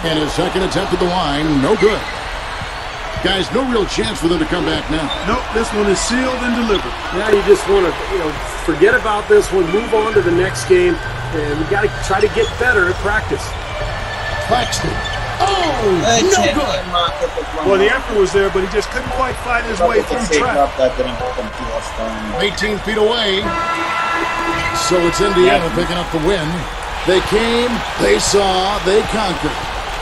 And his second attempt at the line, no good. Guys, no real chance for them to come back now. Nope, this one is sealed and delivered. Now you just want to, forget about this one, move on to the next game, and you got to try to get better at practice. Claxton. Oh, no good. Well, the effort was there, but he just couldn't quite fight his way through traffic. 18 feet away. So it's Indiana picking up the win. They came, they saw, they conquered.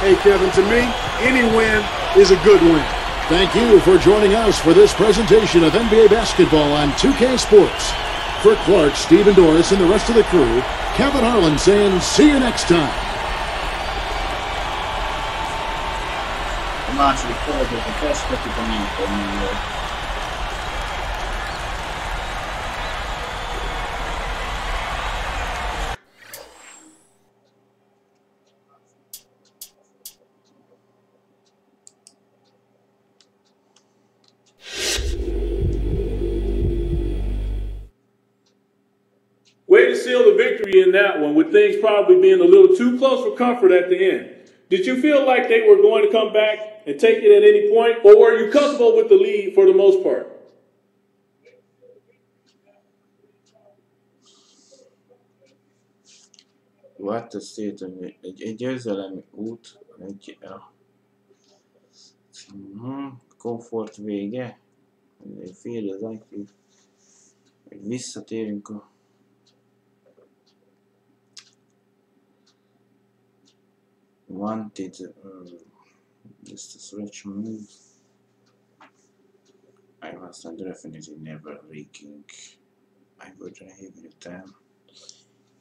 Hey, Kevin, to me, any win is a good win. Thank you for joining us for this presentation of NBA basketball on 2K Sports. For Clark, Stephen Doris, and the rest of the crew, Kevin Harlan saying, see you next time. Way to seal the victory in that one, with things probably being a little too close for comfort at the end. Did you feel like they were going to come back and take it at any point, or were you comfortable with the lead for the most part? What a state egy győzelemi út, komfort vége, fél az aktív, hogy visszatérünk a wanted just a switch move. I was definitely never leaking. I would have it down.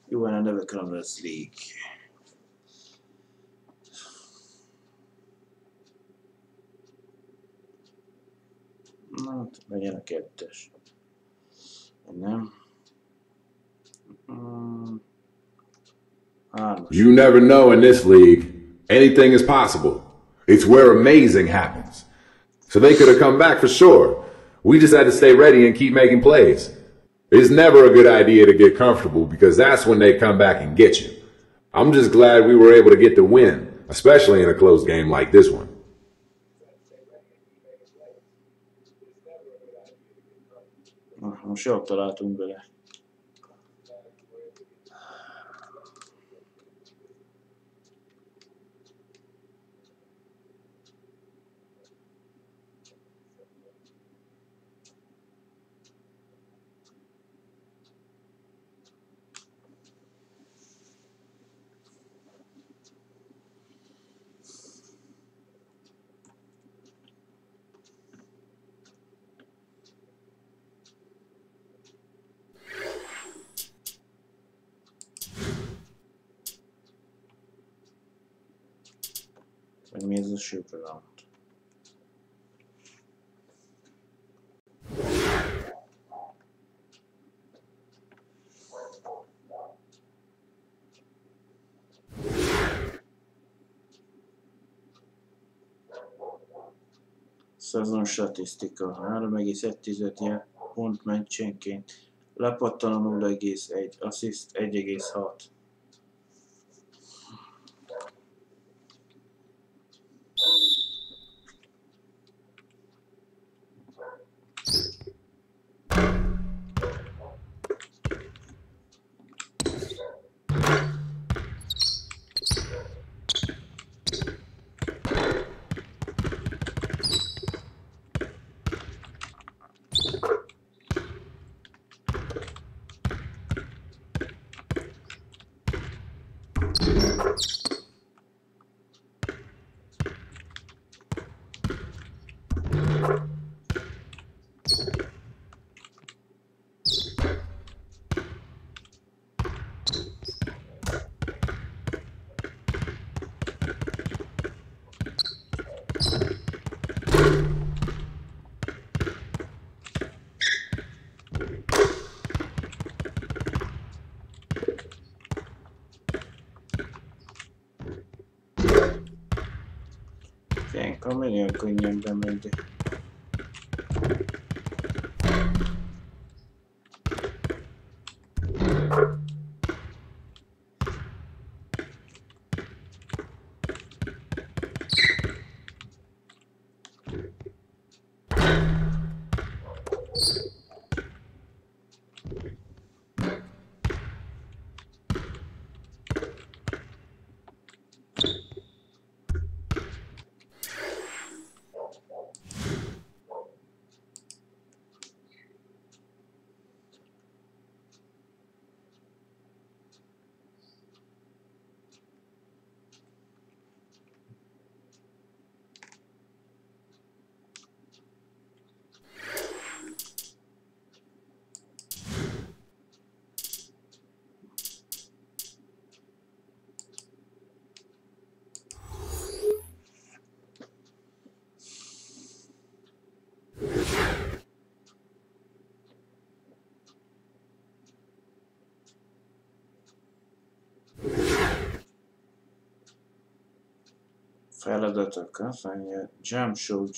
You wanna never come this league. Na, legyen a 2-es. Nem. 3-as. You never know in this league. Anything is possible. It's where amazing happens. So they could have come back for sure. We just had to stay ready and keep making plays. It's never a good idea to get comfortable because that's when they come back and get you. I'm just glad we were able to get the win, especially in a close game like this one. Most jól találtunk bele. Vagy mi ez a shoot around? Szezon statisztika 3,1 pont meccsenként, lepattan 0,1, assziszt 1,6. Ilyenkor nagyon könnyen bemegy. Feladatok, azt mondja, jump shoot,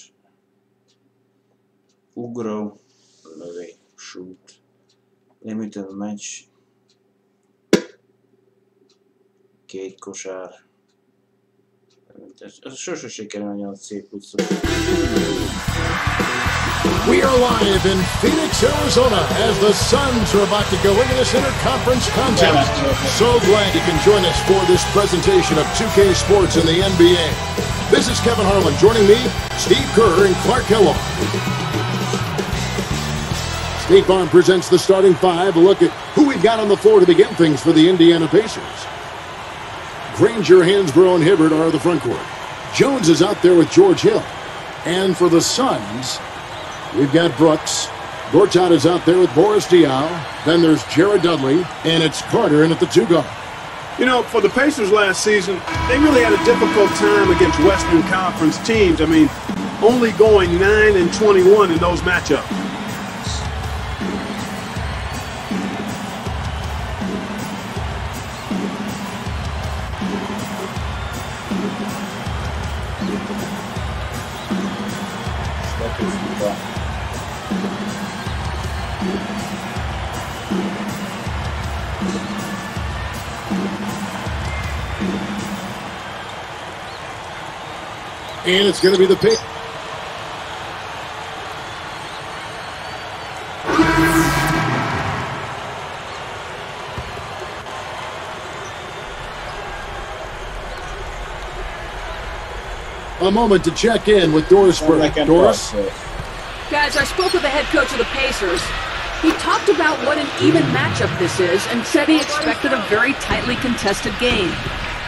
ugró, lövés, shoot, limited match, 2 kosár. Ez sose sikerül nagyon szép utca. We are live in Phoenix, Arizona, as the Suns are about to go into this interconference contest. So glad you can join us for this presentation of 2K Sports in the NBA. This is Kevin Harlan. Joining me, Steve Kerr and Clark Kellogg. State Farm presents the starting five. A look at who we've got on the floor to begin things for the Indiana Pacers. Granger, Hansbrough, and Hibbert are the front court. Jones is out there with George Hill. And for the Suns, we've got Brooks. Gortat is out there with Boris Diaw. Then there's Jared Dudley, and it's Carter in at the 2 guard. You know, for the Pacers last season, they really had a difficult time against Western Conference teams. I mean, only going 9-21 in those matchups. And it's going to be the pick. A moment to check in with Doris Burke. Doris? Guys, I spoke with the head coach of the Pacers. He talked about what an even matchup this is and said he expected a very tightly contested game.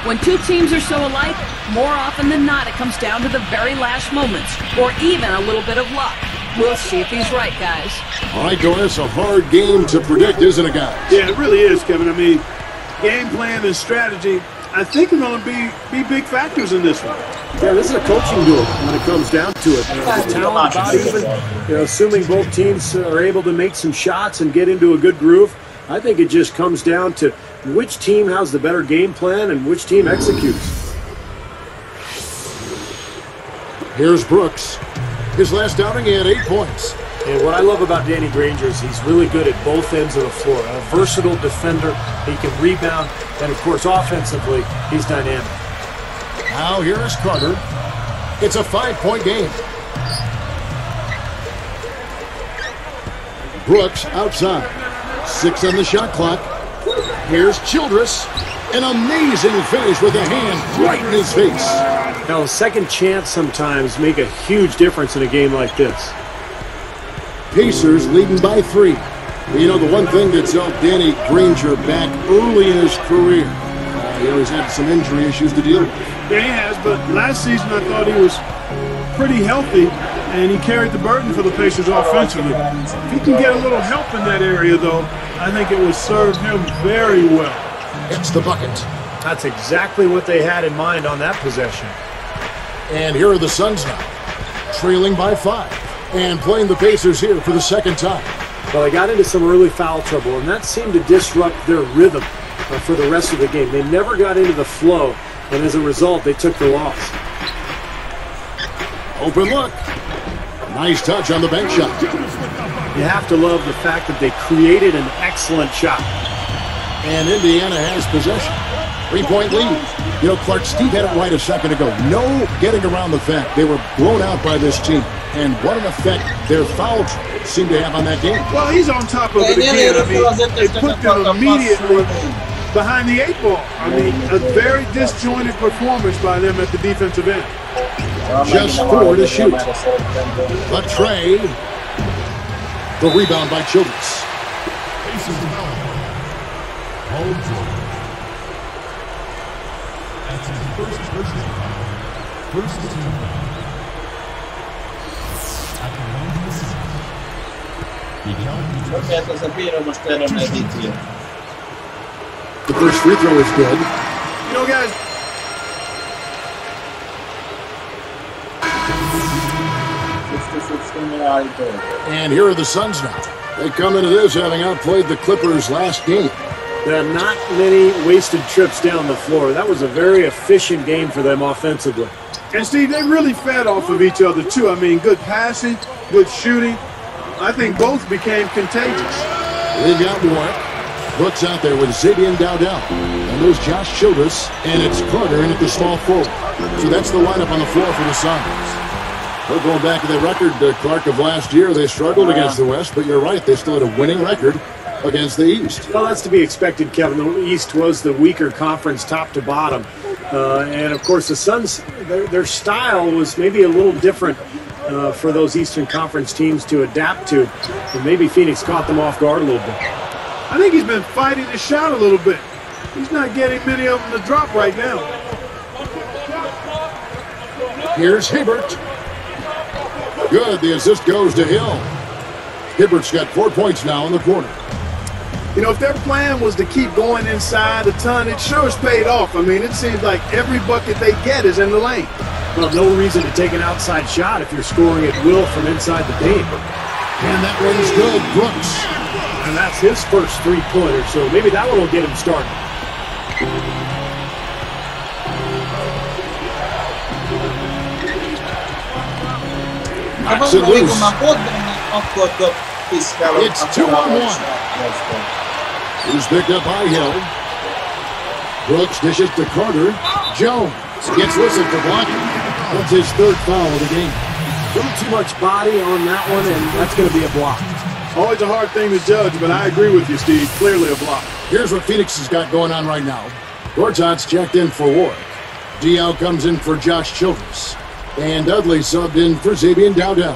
When two teams are so alike, more often than not it comes down to the very last moments, or even a little bit of luck. We'll see if he's right, guys. All right, Doris, a hard game to predict, isn't it, guys? Yeah, it really is, Kevin. I mean, game plan and strategy, I think, are going to be big factors in this one. Yeah, this is a coaching duel when it comes down to it. The talent about even, assuming both teams are able to make some shots and get into a good groove, I think it just comes down to which team has the better game plan and which team executes. Here's Brooks. His last outing, he had 8 points. And what I love about Danny Granger is he's really good at both ends of the floor. A versatile defender, he can rebound, and of course offensively, he's dynamic. Now here is Carter. It's a 5-point game. Brooks outside. 6 on the shot clock. Here's Childress. An amazing finish with a hand right in his face. Now, a second chance sometimes make a huge difference in a game like this. Pacers leading by 3. You know, the one thing that's held Danny Granger back early in his career, he always had some injury issues to deal with. Yeah, he has, but last season I thought he was pretty healthy, and he carried the burden for the Pacers offensively. If he can get a little help in that area, though, I think it would serve him very well. It's the bucket. That's exactly what they had in mind on that possession. And here are the Suns now, trailing by 5, and playing the Pacers here for the second time. Well, they got into some early foul trouble, and that seemed to disrupt their rhythm for the rest of the game. They never got into the flow, and as a result, they took the loss. Open look. Nice touch on the bank shot. You have to love the fact that they created an excellent shot. And Indiana has possession. 3-point lead. You know, Clark, Steve had it right a second ago. No getting around the fact they were blown out by this team. And what an effect their foul trouble seemed to have on that game. Well, he's on top of it again. I mean, they put them immediately behind the 8 ball. I mean, a very disjointed performance by them at the defensive end. Just 4 to shoot. But Trey, the rebound by Childress. The first free throw is good. You know, guys, and here are the Suns now. They come into this having outplayed the Clippers last game. There are not many wasted trips down the floor. That was a very efficient game for them offensively. And Steve, they really fed off of each other too. I mean, good passing, good shooting. I think both became contagious. They've got Warwick. Brooks out there with Xavier Dowdell. And there's Josh Childress, and it's Carter in at the small forward. So that's the lineup on the floor for the Suns. Well, going back to the record, Clark, of last year, they struggled against the West, but you're right, they still had a winning record against the East. Well, that's to be expected, Kevin. The East was the weaker conference top to bottom. And, of course, the Suns, their style was maybe a little different for those Eastern Conference teams to adapt to. And maybe Phoenix caught them off guard a little bit. I think he's been fighting the shot a little bit. He's not getting many of them to drop right now. Here's Hibbert. Good, the assist goes to Hill. Hibbert's got 4 points now in the quarter. You know, if their plan was to keep going inside a ton, it sure has paid off. I mean, it seems like every bucket they get is in the lane. Well, no reason to take an outside shot if you're scoring at will from inside the paint. And that one's good, Brooks. And that's his first three-pointer, so maybe that one will get him started. It's 2-on-1. He's picked up by Hill. Brooks dishes to Carter. Jones gets whistled for blocking. That's his third foul of the game. A little too much body on that one, and that's going to be a block. Always a hard thing to judge, but I agree with you, Steve. Clearly a block. Here's what Phoenix has got going on right now. Gortat's checked in for Warwick. Diao comes in for Josh Childress. And Dudley subbed in for Xavier Dowdell.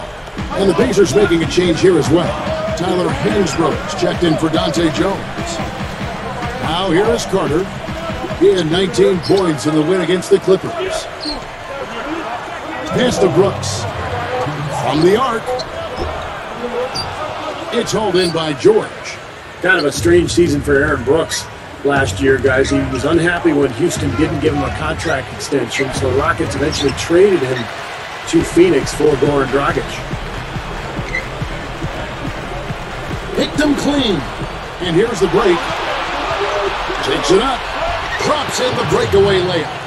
And the Pacers making a change here as well. Tyler Hansbrough checked in for Dante Jones. Now here is Carter. He had 19 points in the win against the Clippers. Pass to Brooks. From the arc. It's hauled in by George. Kind of a strange season for Aaron Brooks last year, guys. He was unhappy when Houston didn't give him a contract extension, so the Rockets eventually traded him to Phoenix for Goran Dragic. Picked him clean. And here's the break. Takes it up. Drops in the breakaway layup.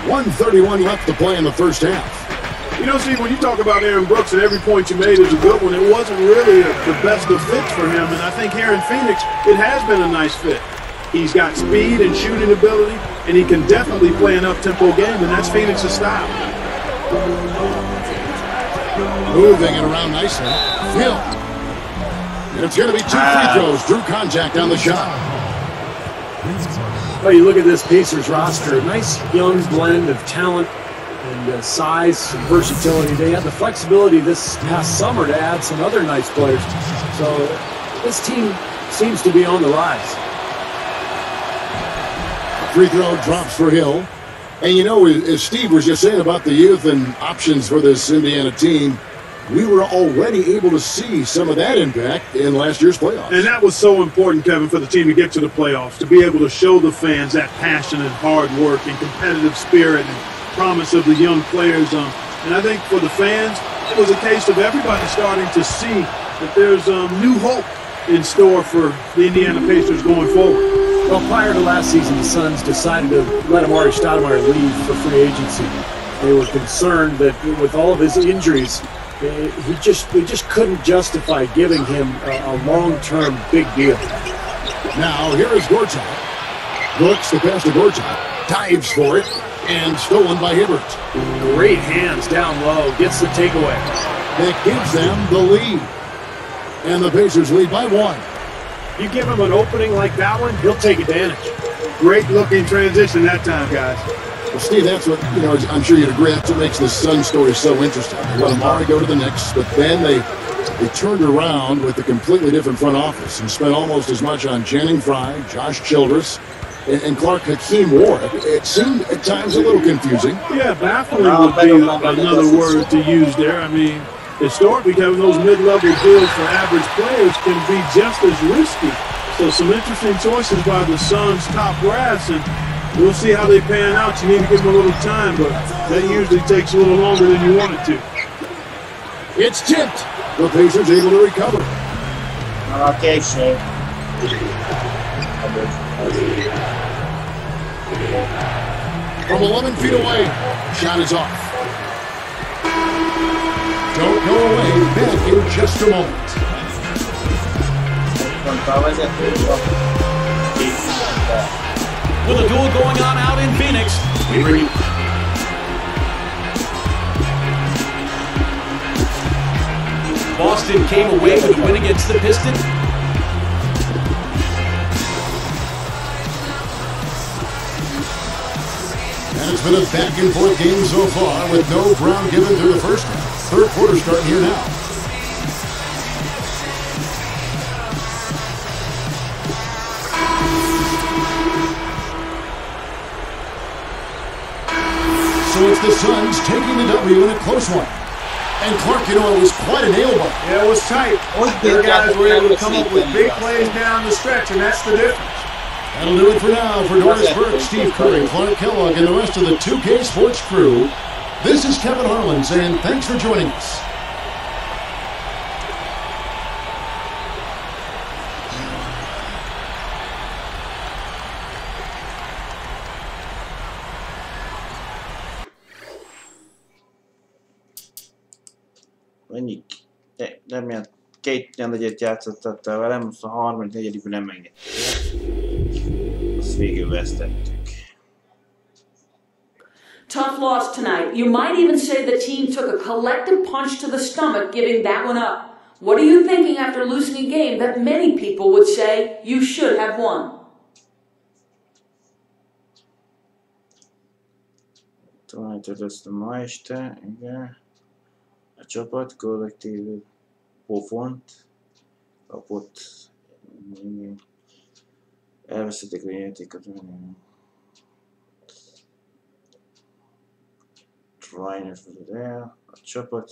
.131 left to play in the first half. You know, Steve, when you talk about Aaron Brooks and every point you made is a good one, it wasn't really the best of fits for him. And I think here in Phoenix, it has been a nice fit. He's got speed and shooting ability, and he can definitely play an up-tempo game, and that's Phoenix's style. Moving it around nicely. Phil. And it's going to be 2 free throws. Drew contact on the shot. Well, you look at this Pacers roster, a nice young blend of talent and size and versatility. They had the flexibility this past summer to add some other nice players. So this team seems to be on the rise. Free throw drops for Hill. And you know, as Steve was just saying about the youth and options for this Indiana team, we were already able to see some of that impact in last year's playoffs. And that was so important, Kevin, for the team to get to the playoffs, to be able to show the fans that passion and hard work and competitive spirit and promise of the young players. And I think for the fans, it was a case of everybody starting to see that there's new hope in store for the Indiana Pacers going forward. Well, prior to last season, the Suns decided to let Amari Stoudemire leave for free agency. They were concerned that with all of his injuries, they just couldn't justify giving him a long-term big deal. Now, here is Gortat. Brooks, the pass to Gortat. Dives for it, and stolen by Hibbert. Great hands down low. Gets the takeaway. That gives them the lead. And the Pacers lead by 1. You give him an opening like that one, he'll take advantage. Great looking transition that time, guys. Well, Steve, that's what, you know, I'm sure you'd agree, that's what makes the Sun story so interesting. They let Amari go to the Knicks, but then they turned around with a completely different front office and spent almost as much on Channing Frye, Josh Childress, and Clark Hakeem Warwick. It seemed at times a little confusing. Yeah, baffling would be another word to use there. I mean, historically, having those mid-level deals for average players can be just as risky. So some interesting choices by the Suns' top brass, and we'll see how they pan out. You need to give them a little time, but that usually takes a little longer than you want it to. It's tipped. The Pacers able to recover. Okay, Shane. From 11 feet away, shot is off. Don't go away, back in just a moment. With a duel going on out in Phoenix, we bring you. Boston came away with a win against the Pistons. And it's been a back-and-forth game so far with no ground given through the first half. Third quarter starting here now. So it's the Suns taking the W in a close one. And Clark, you know, it was quite a nail-biter. Yeah, it was tight. Their guys were able to come up with big plays down the stretch, and that's the difference. That'll do it for now. For Doris Burke, Steve Curry, Clark Kellogg, and the rest of the 2K Sports crew, this is Kevin Harlan saying thanks for joining us. Ennyi, remélem 2 negyed játszottatta velem, most a 34. nem enged. ezt végül vesztettük. Tough loss tonight. You might even say the team took a collective punch to the stomach giving that one up. What are you thinking after losing a game that many people would say you should have won? Találkoztam ma este, igen. A csapat kollektív pofont kapott. Elvesztették a játékot. Reiner vezet el, a csapat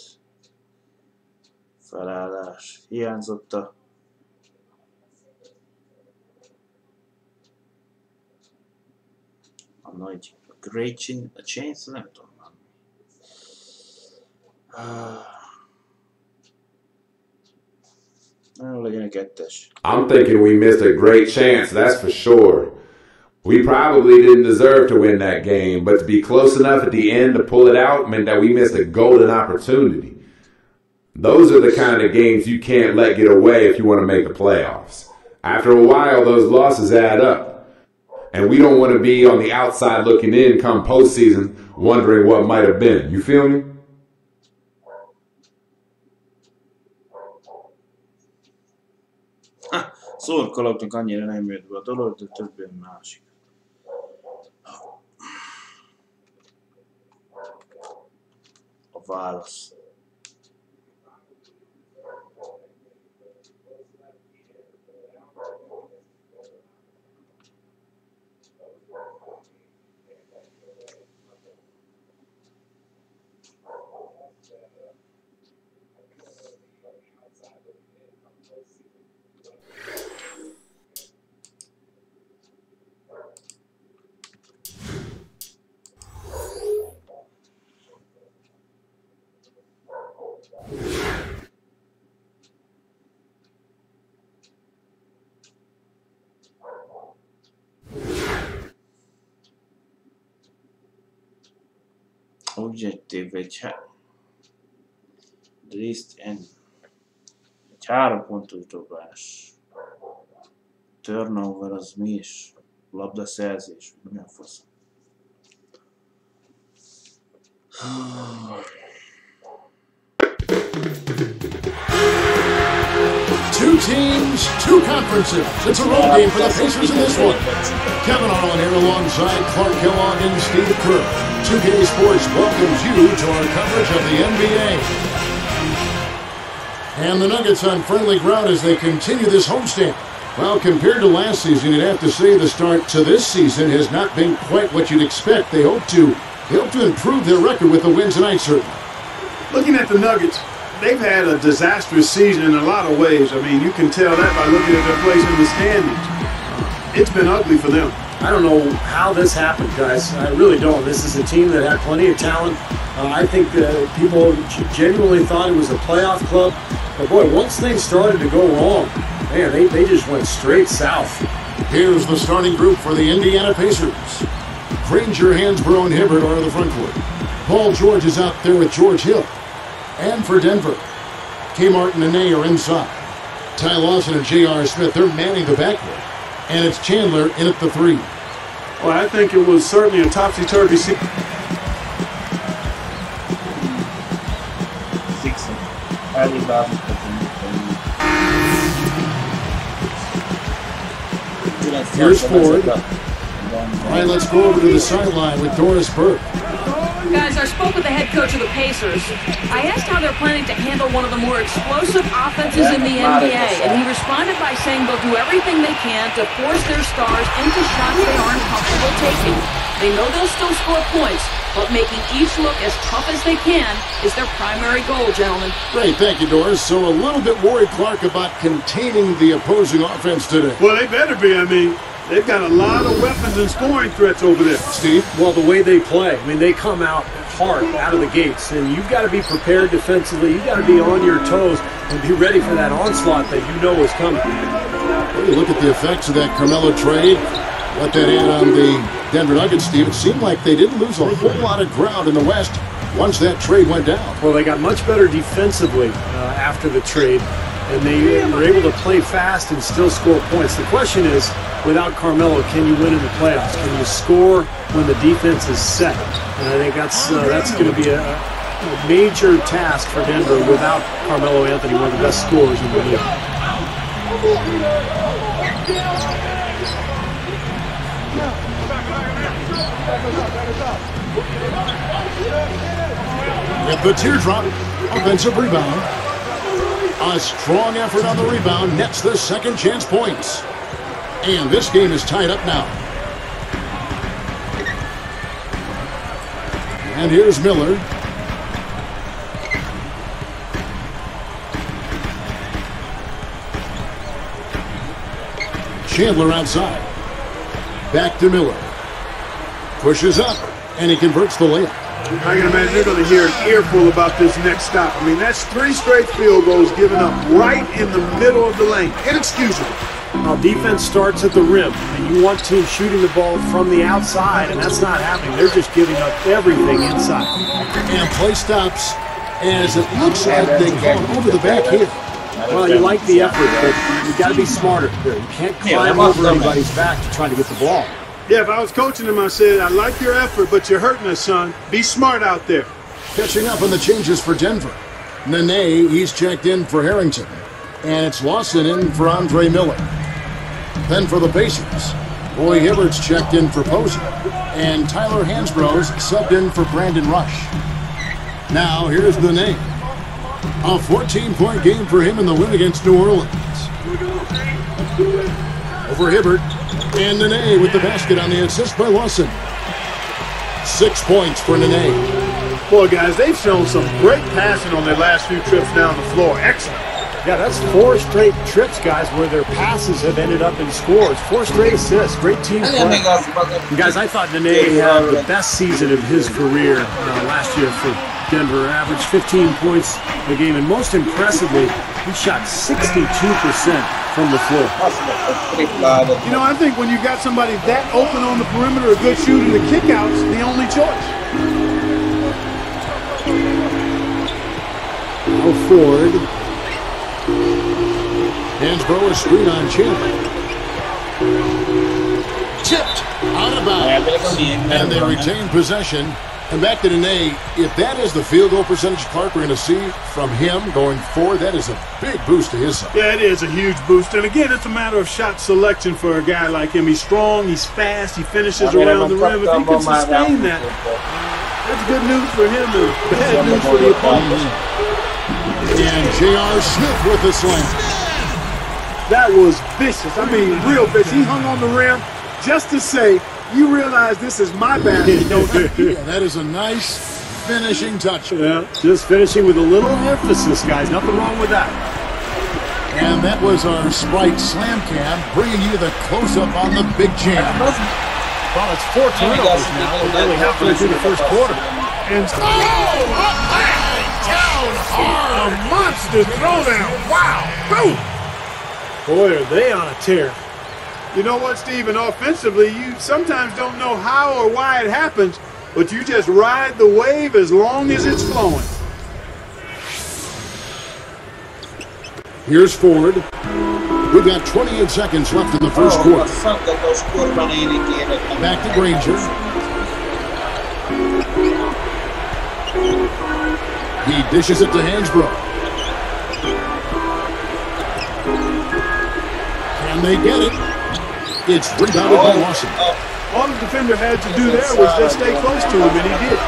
felállás hiányzott a nagy Great Chains, nem tudom. Legyen a kettes. I'm thinking we missed a great chance, that's for sure. We probably didn't deserve to win that game, but to be close enough at the end to pull it out meant that we missed a golden opportunity. Those are the kind of games you can't let get away if you want to make the playoffs. After a while, those losses add up. And we don't want to be on the outside looking in come postseason wondering what might have been. You feel me? Szurkolóknak annyira nem jött be a dolog, de többen másik. A válasz. Objective egy részt egy 3 pontos dobás. Turnover az mi is? Labdaszerzés. Mi a fasz? Two teams, two conferences. It's a road game for the Pacers in this one. Kevin Arlen here alongside Clark Kellogg and Steve Kerr. 2K Sports welcomes you to our coverage of the NBA. And the Nuggets on friendly ground as they continue this homestand. Well, compared to last season, you'd have to say the start to this season has not been quite what you'd expect. They hope to improve their record with the win tonight, certainly. Looking at the Nuggets, they've had a disastrous season in a lot of ways. I mean, you can tell that by looking at their place in the standings. It's been ugly for them. I don't know how this happened, guys. I really don't. This is a team that had plenty of talent. I think people genuinely thought it was a playoff club. But boy, once things started to go wrong, man, they just went straight south. Here's the starting group for the Indiana Pacers. Granger, Hansbrough, and Hibbert are the front court. Paul George is out there with George Hill. And for Denver, Kmart and Nene are inside. Ty Lawson and J.R. Smith, they're manning the backcourt. And it's Chandler in at the 3. Well, I think it was certainly a topsy-turvy season. Here's Ford. All right, let's go over to the sideline with Doris Burke. Guys, I spoke with the head coach of the Pacers. I asked how they're planning to handle one of the more explosive offenses in the NBA, and he responded by saying they'll do everything they can to force their stars into shots they aren't comfortable taking. They know they'll still score points, but making each look as tough as they can is their primary goal, gentlemen. Great, thank you, Doris. So a little bit worried, Clark, about containing the opposing offense today. Well, they better be. I mean, they've got a lot of weapons and scoring threats over there. Steve? Well, the way they play, I mean, they come out hard out of the gates, and you've got to be prepared defensively. You've got to be on your toes and be ready for that onslaught that you know is coming. Well, you look at the effects of that Carmelo trade, what that had on the Denver Nuggets, Steve. It seemed like they didn't lose a whole lot of ground in the West once that trade went down. Well, they got much better defensively after the trade. and they were able to play fast and still score points. The question is, without Carmelo, can you win in the playoffs? Can you score when the defense is set? And I think that's going to be a major task for Denver without Carmelo Anthony, one of the best scorers in the league. With the teardrop, offensive rebound. A strong effort on the rebound nets the second chance points. And this game is tied up now. And here's Miller. Chandler outside. Back to Miller. Pushes up, and he converts the layup. I can imagine they're going to hear an earful about this next stop. I mean, that's 3 straight field goals given up right in the middle of the lane. Inexcusable. Now, defense starts at the rim, and you want teams shooting the ball from the outside, and that's not happening. They're just giving up everything inside. And play stops as it looks like they come over the back here. Well, you like the effort, but you got to be smarter there. You can't climb over anybody's back to try to get the ball. Yeah, if I was coaching him, I said, I like your effort, but you're hurting us, son. Be smart out there. Catching up on the changes for Denver. Nene, he's checked in for Harrington. And it's Lawson in for Andre Miller. Then for the Pacers, Roy Hibbert's checked in for Posey. And Tyler Hansbrough's subbed in for Brandon Rush. Now, here's Nene. A 14-point game for him in the win against New Orleans. Over Hibbert. And Nene with the basket on the assist by Lawson. 6 points for Nene. Boy, guys, they've shown some great passing on their last few trips down the floor. Excellent. Yeah, that's 4 straight trips, guys, where their passes have ended up in scores. 4 straight assists. Great team play. Guys, I thought Nene had the best season of his career last year for Denver. Averaged 15 points a game, and most impressively, he shot 62% from the floor. You know, I think when you've got somebody that open on the perimeter, a good shooter, the kickout's the only choice. Now Ford. Hansbrough is screen on Chandler. Tipped out of bounds. And they retain possession. And back to Nene, if that is the field goal percentage, Clark, we're going to see from him going forward, that is a big boost to his side. Yeah, it is a huge boost. And again, it's a matter of shot selection for a guy like him. He's strong, he's fast, he finishes around the rim. If he can sustain that, that's good news for him and bad news for the opponent. And J.R. Smith with the slam. That was vicious. I mean, real vicious. He hung on the rim just to say, you realize this is my basket, don't you? Yeah, that is a nice finishing touch. Yeah, just finishing with a little emphasis, guys. Nothing wrong with that. And that was our Sprite Slam Cam, bringing you the close-up on the big jam. Well, it's 4 turnovers now. We're nearly halfway through the first quarter. And down hard. A monster throwdown. Wow. Boom. Boy, are they on a tear. You know what, Steven? Offensively, you sometimes don't know how or why it happens, but you just ride the wave as long as it's flowing. Here's Ford. We've got 28 seconds left in the first quarter. Back to Granger. He dishes it to Hansbrough. Can they get it? It's rebounded by Lawson. All the defender had to do there was just stay close to him, and he did.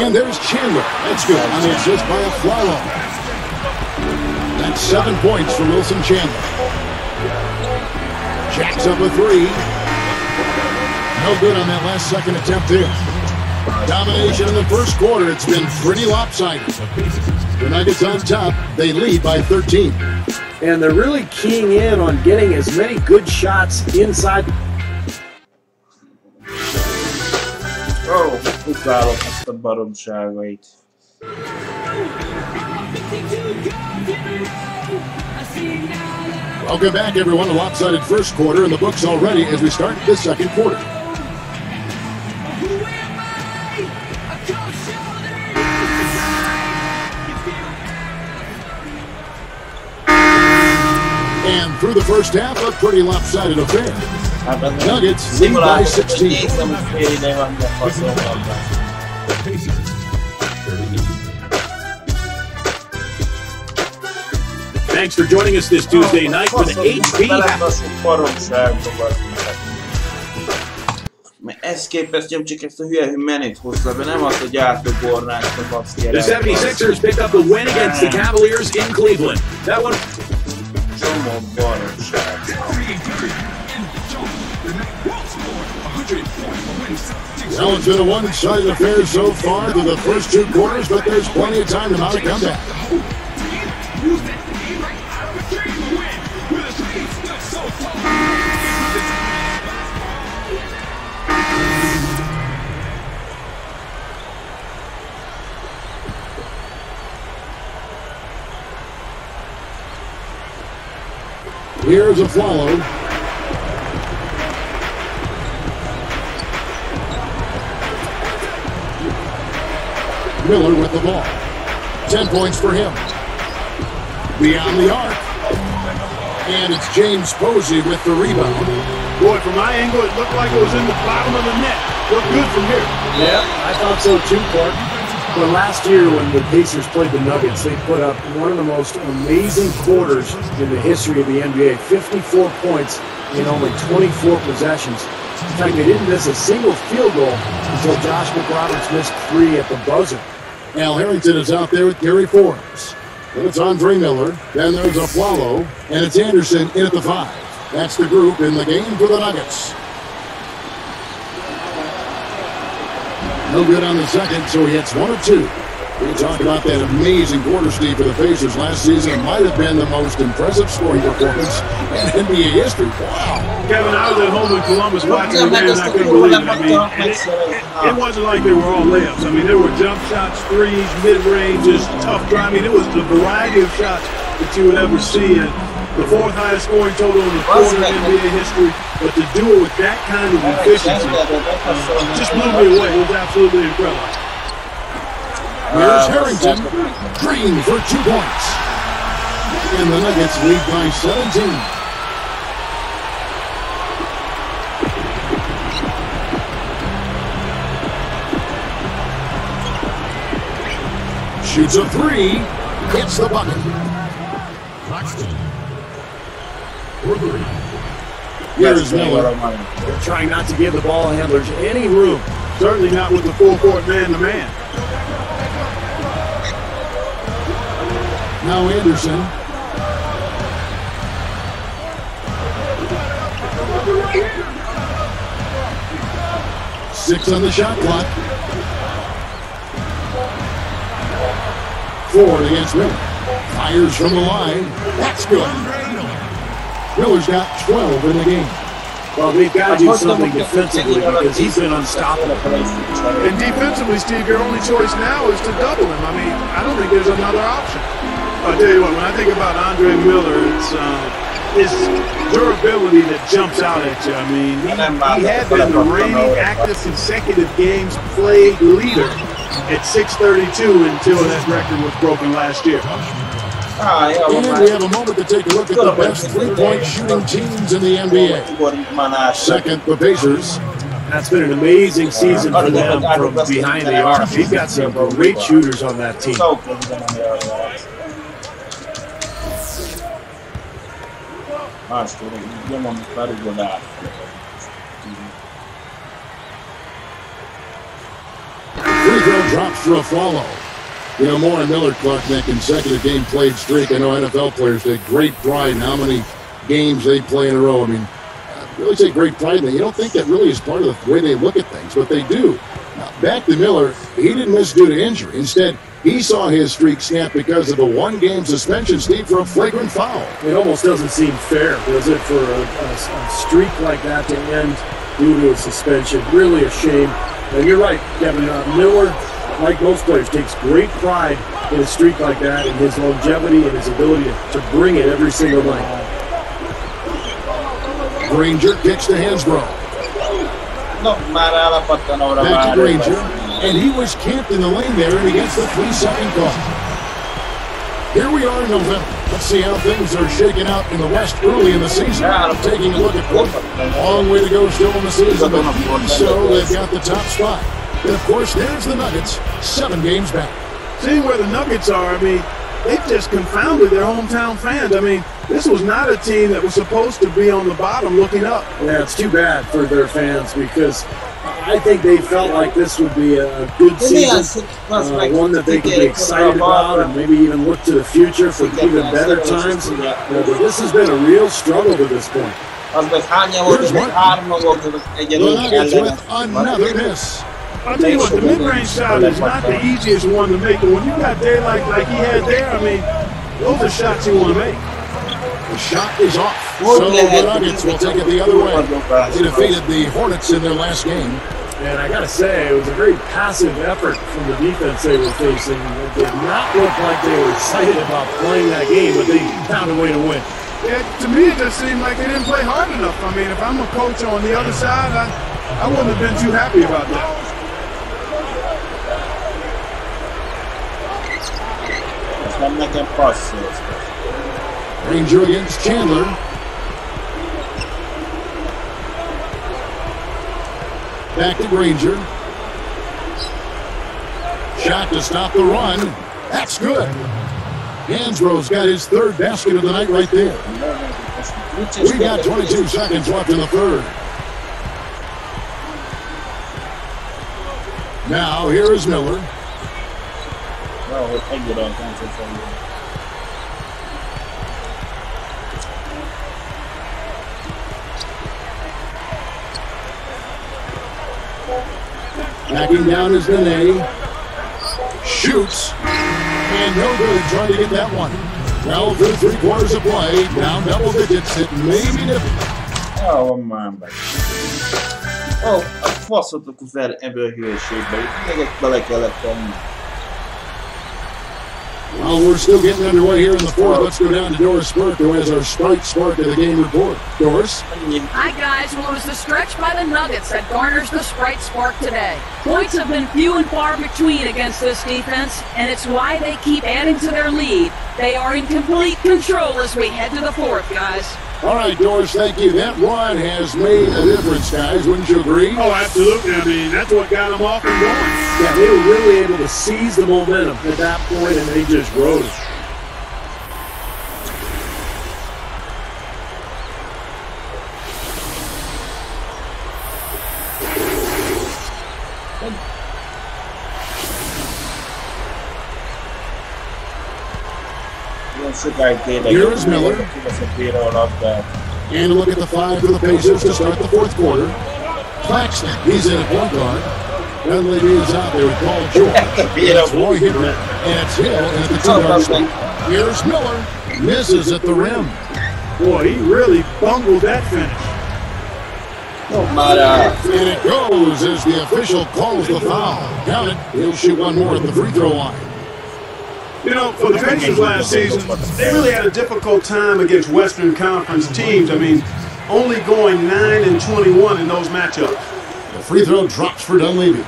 And there's Chandler. That's good. On the assist by a Aflalo. That's 7 points for Wilson Chandler. Jacks up a 3. No good on that last second attempt there. Domination in the first quarter. It's been pretty lopsided. The Nuggets on top. They lead by 13. And they're really keying in on getting as many good shots inside. Utálom ezt a baromságait. Welcome back, everyone. A lopsided first quarter in the books already as we start the second quarter. And through the first half, a pretty lopsided affair. Nuggets lead by 16. Thanks for joining us this Tuesday night for the HB. Ezt képest nyom csak ezt a hülye menét hozta be, nem az, hogy átugornánk a baszkérát. The 76ers pick up the win against the Cavaliers in Cleveland. That one. Csomó baromság. Well, it's been a one-sided affair so far through the first two quarters, but there's plenty of time to mount a comeback. Here's a follow. Miller with the ball. 10 points for him. Beyond the arc. And it's James Posey with the rebound. Boy, from my angle, it looked like it was in the bottom of the net. Looked good from here. Yeah, I thought so too, Clark. But last year when the Pacers played the Nuggets, they put up one of the most amazing quarters in the history of the NBA. 54 points in only 24 possessions. In fact, they didn't miss a single field goal until Josh McRoberts missed 3 at the buzzer. Al Harrington is out there with Gary Forbes. Then it's Andre Miller. Then there's a Flalo. And it's Anderson in at the 5. That's the group in the game for the Nuggets. No good on the second, so he hits 1 of 2. We talked about that amazing quarter, Steve, for the Pacers last season. It might have been the most impressive scoring performance in NBA history. Wow. Kevin, I was at home in Columbus watching the game, and I couldn't believe it. I mean, it wasn't like they were all layups. I mean, there were jump shots, threes, mid-range, just tough drive. I mean, it was the variety of shots that you would ever see. And the 4th highest scoring total in the quarter in NBA history. But to do it with that kind of efficiency just blew me away. It was absolutely incredible. Here's Harrington. Green for 2 points. And the Nuggets lead by 17. Shoots a 3. Hits the bucket. Here's Miller. They're trying not to give the ball handlers any room. Certainly not with the full-court man-to-man. Now Anderson. Six on the shot clock. Ford against Miller. Fires from the line. That's good. Miller's got 12 in the game. Well, they've got to do something defensively because he's been unstoppable. And defensively, Steve, your only choice now is to double him. I mean, I don't think there's another option. I'll tell you what, when I think about Andre Miller, it's his durability that jumps out at you. I mean, he had been the reigning active consecutive games played leader at 632 until that record was broken last year. And we have a moment to take a look at the best three-point shooting teams in the NBA. Second, the Pacers. That's been an amazing season for them from behind the arc. They've got some great shooters on that team. Free throw drops for a follow. You know, more on Miller, Clark, that consecutive game played streak. I know NFL players take great pride in how many games they play in a row. I mean, really take great pride in that. You don't think that really is part of the way they look at things, but they do. Now, back to Miller, he didn't miss due to injury. Instead, he saw his streak snap because of a one-game suspension, Steve, for a flagrant foul. It almost doesn't seem fair, does it, for a streak like that to end due to a suspension? Really a shame. And you're right, Kevin. Miller, like most players, takes great pride in a streak like that and his longevity and his ability to bring it every single night. Granger kicks to Hansbrough. Back to Granger, and he was camped in the lane there and against the 3-second call. Here we are in November. Let's see how things are shaking out in the West early in the season. Taking a look at Portland. A long way to go still in the season, but even so, they've got the top spot. And, of course, there's the Nuggets, 7 games back. Seeing where the Nuggets are, I mean, they've just confounded their hometown fans. I mean, this was not a team that was supposed to be on the bottom looking up. Yeah, it's too bad for their fans because I think they felt like this would be a good season, one that they could be excited about and maybe even look to the future for even better times. But this has been a real struggle to this point. Here's one. The Nuggets with another miss. I'll tell you what, the mid-range shot is not the easiest one to make, but when you got there like he had there, I mean, those are shots you want to make. The shot is off. So the Nuggets will take it the other way. They defeated the Hornets in their last game. And I got to say, it was a very passive effort from the defense they were facing. It did not look like they were excited about playing that game, but they found a way to win. Yeah, to me, it just seemed like they didn't play hard enough. I mean, if I'm a coach on the other side, I wouldn't have been too happy about that. Granger against Chandler. Back to Granger. Shot to stop the run. That's good. Hansbrough's got his 3rd basket of the night right there. We got 22 seconds left in the 3rd. Now here is Miller. Backing down is Nene. Shoots. And no good trying to get that one. Well, through 3 quarters of play, down double digits, it may be different. Oh, man. Oh, a faszot fel ebből a hülyeségbe. Még bele kellett tenni. Well, we're still getting underway here in the 4th. Let's go down to Doris Spark, who has our Sprite Spark of the game report. Doris? Hi, guys. Well, it was the stretch by the Nuggets that garners the Sprite Spark today. Points have been few and far between against this defense, and it's why they keep adding to their lead. They are in complete control as we head to the 4th, guys. All right, Doris, thank you. That run has made a difference, guys. Wouldn't you agree? Oh, absolutely. I mean, that's what got them off and going. Yeah, they were really able to seize the momentum at that point, and they just rode it. Here is Miller. And a look at the 5 for the Pacers to start the 4th quarter. Claxton, he's in at point guard. Dunleavy is out there with Paul George. It's Roy Hibbert, and it's Hill at the 2-guard spot. Here's Miller. Misses at the rim. Boy, he really bungled that finish. And it goes as the official calls the foul. Count it. He'll shoot one more at the free throw line. You know, for the Pacers last season, they really had a difficult time against Western Conference teams. I mean, only going 9-21 in those matchups. The free throw drops for Dunleavy.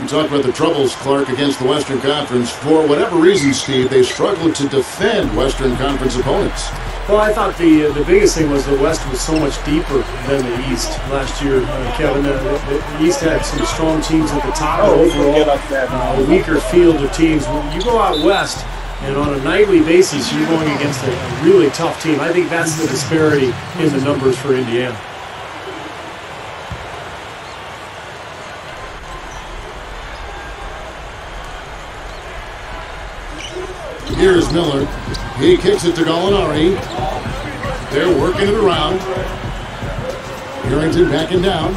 You talk about the troubles, Clark, against the Western Conference. For whatever reason, Steve, they struggled to defend Western Conference opponents. Well, I thought the biggest thing was the West was so much deeper than the East last year, Kevin. The East had some strong teams at the top, but overall a weaker field of teams. When you go out West, and on a nightly basis, you're going against a really tough team. I think that's the disparity in the numbers for Indiana. Here's Miller. He kicks it to Gallinari. They're working it around. Harrington backing down.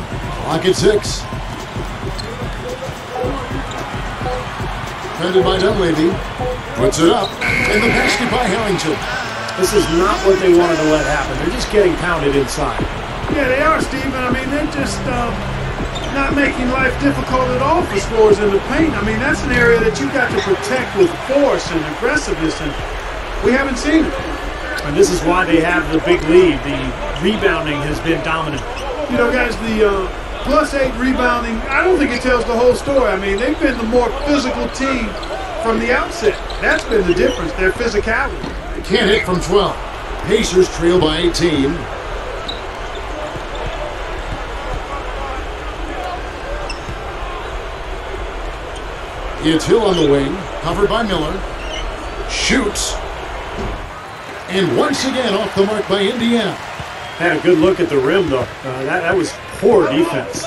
Clock at 6. Defended by Dunleavy. Puts it up. And the basket by Harrington. This is not what they wanted to let happen. They're just getting pounded inside. Yeah, they are, Stephen. I mean, they're just not making life difficult at all for scorers in the paint. I mean, that's an area that you got to protect with force and aggressiveness, and we haven't seen it. And this is why they have the big lead. The rebounding has been dominant. You know, guys, the +8 rebounding, I don't think it tells the whole story. I mean, they've been the more physical team from the outset. That's been the difference, their physicality. Can't hit from 12. Pacers trail by 18. It's Hill on the wing, covered by Miller. Shoots. And once again off the mark by Indiana. Had a good look at the rim, though. That was poor defense.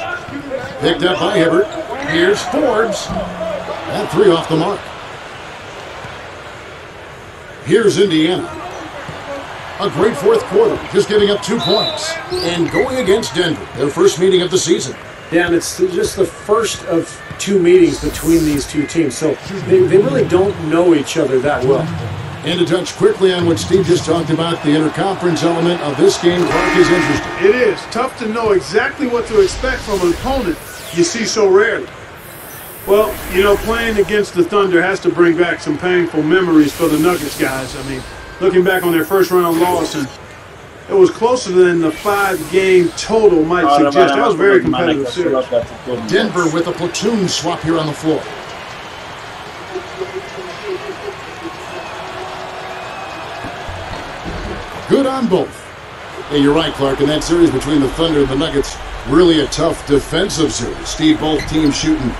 Picked up by Hibbert. Here's Forbes. That 3 off the mark. Here's Indiana. A great fourth quarter, just giving up 2 points. And going against Denver, their first meeting of the season. Yeah, and it's just the first of 2 meetings between these two teams, so they really don't know each other that well. And to touch quickly on what Steve just talked about, the interconference element of this game, Clark, is interesting. It is. Tough to know exactly what to expect from an opponent you see so rarely. Well, you know, playing against the Thunder has to bring back some painful memories for the Nuggets guys. I mean, looking back on their first round loss, and it was closer than the 5-game total might suggest. That was a very competitive series. Denver with a platoon swap here on the floor. Good on both. Yeah, you're right, Clark. In that series between the Thunder and the Nuggets, really a tough defensive series. Steve, both teams shooting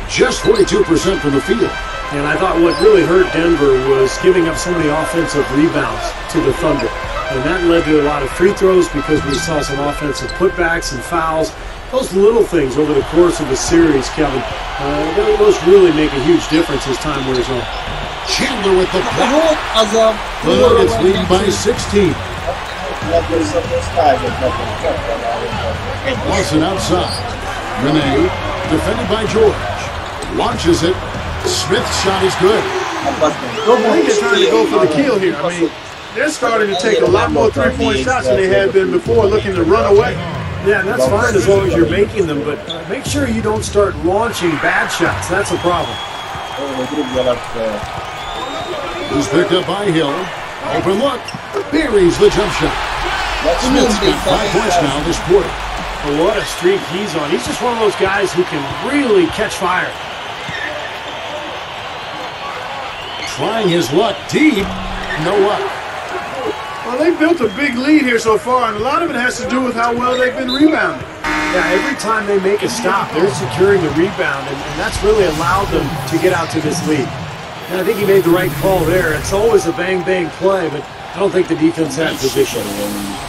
just 42% from the field. And I thought what really hurt Denver was giving up so many offensive rebounds to the Thunder. And that led to a lot of free throws because we saw some offensive putbacks and fouls. Those little things over the course of the series, Kevin, those really make a huge difference as time wears on. Chandler with the block. The Nuggets lead by 16. Lawson outside. Renee, defended by George. Launches it. Smith's shot is good. I think they're trying to go for the kill here. I mean, they're starting to take a lot more three-point shots than they had been before, looking to run away. Yeah, and that's fine as long as you're making them, but make sure you don't start launching bad shots. That's a problem. He's picked up by Hill. Open look. Buries the jump shot. Smith's got 5 points now this quarter. Well, what a streak he's on. He's just one of those guys who can really catch fire. Trying his luck deep. No luck. Well, they've built a big lead here so far, and a lot of it has to do with how well they've been rebounding. Yeah, every time they make a stop, they're securing the rebound, and that's really allowed them to get out to this lead. And I think he made the right call there. It's always a bang-bang play, but I don't think the defense had position.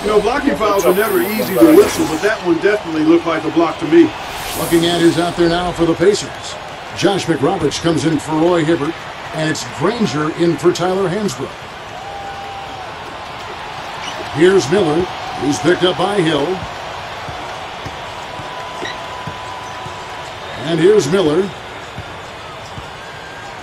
You know, blocking fouls are never easy to whistle, but that one definitely looked like a block to me. Looking at who's out there now for the Pacers. Josh McRoberts comes in for Roy Hibbert, and it's Granger in for Tyler Hansbrough. Here's Miller, who's picked up by Hill. And here's Miller.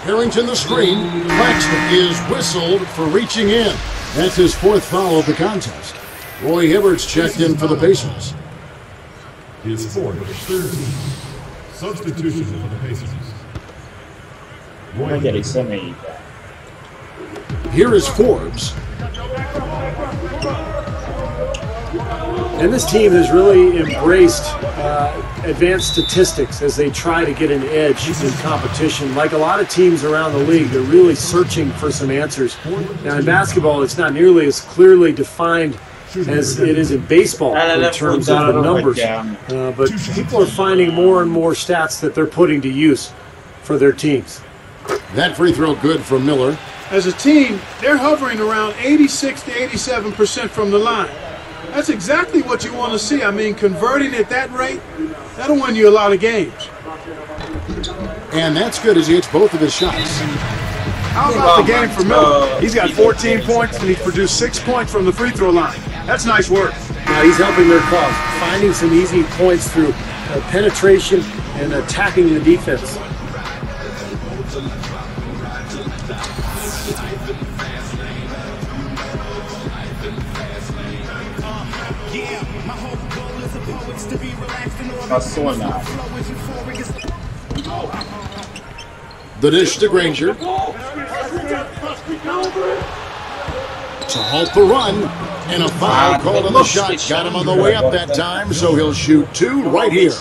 Harrington the screen. Claxton is whistled for reaching in. That's his 4th foul of the contest. Roy Hibbert's checked in for the Pacers. His 4th, 13. Substitution for the Pacers. Here is Forbes. And this team has really embraced advanced statistics as they try to get an edge in competition. Like a lot of teams around the league, they're really searching for some answers. Now in basketball, it's not nearly as clearly defined as it is in baseball in terms of the numbers. But people are finding more and more stats that they're putting to use for their teams. That free throw good from Miller. As a team, they're hovering around 86 to 87% from the line. That's exactly what you want to see. I mean, converting at that rate, that'll win you a lot of games. And that's good as he hits both of his shots. How about the game for Miller? He's got 14 points and he's produced 6 points from the free throw line. That's nice work. Now he's helping their cause, finding some easy points through penetration and attacking the defense. The dish to Granger. To halt the run. And a foul called on the shot. Got him on the way up that time, so he'll shoot 2 right here.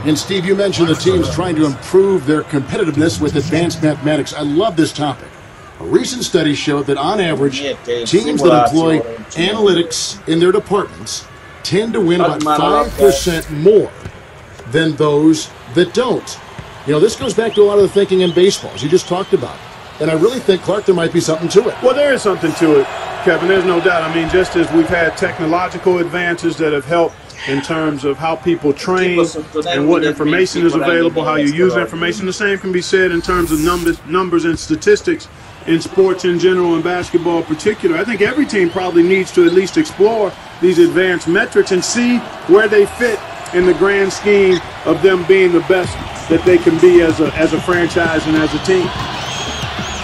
And Steve, you mentioned the team's trying to improve their competitiveness with advanced mathematics. I love this topic. A recent study showed that on average, teams that employ analytics in their departments tend to win about 5% more than those that don't. You know, this goes back to a lot of the thinking in baseball, as you just talked about. And I really think, Clark, there might be something to it. Well, there is something to it, Kevin. There's no doubt. I mean, just as we've had technological advances that have helped in terms of how people train and what information is available, how you use information, the same can be said in terms of numbers and statistics in sports in general and basketball in particular. I think every team probably needs to at least explore these advanced metrics and see where they fit in the grand scheme of them being the best that they can be as a franchise and as a team.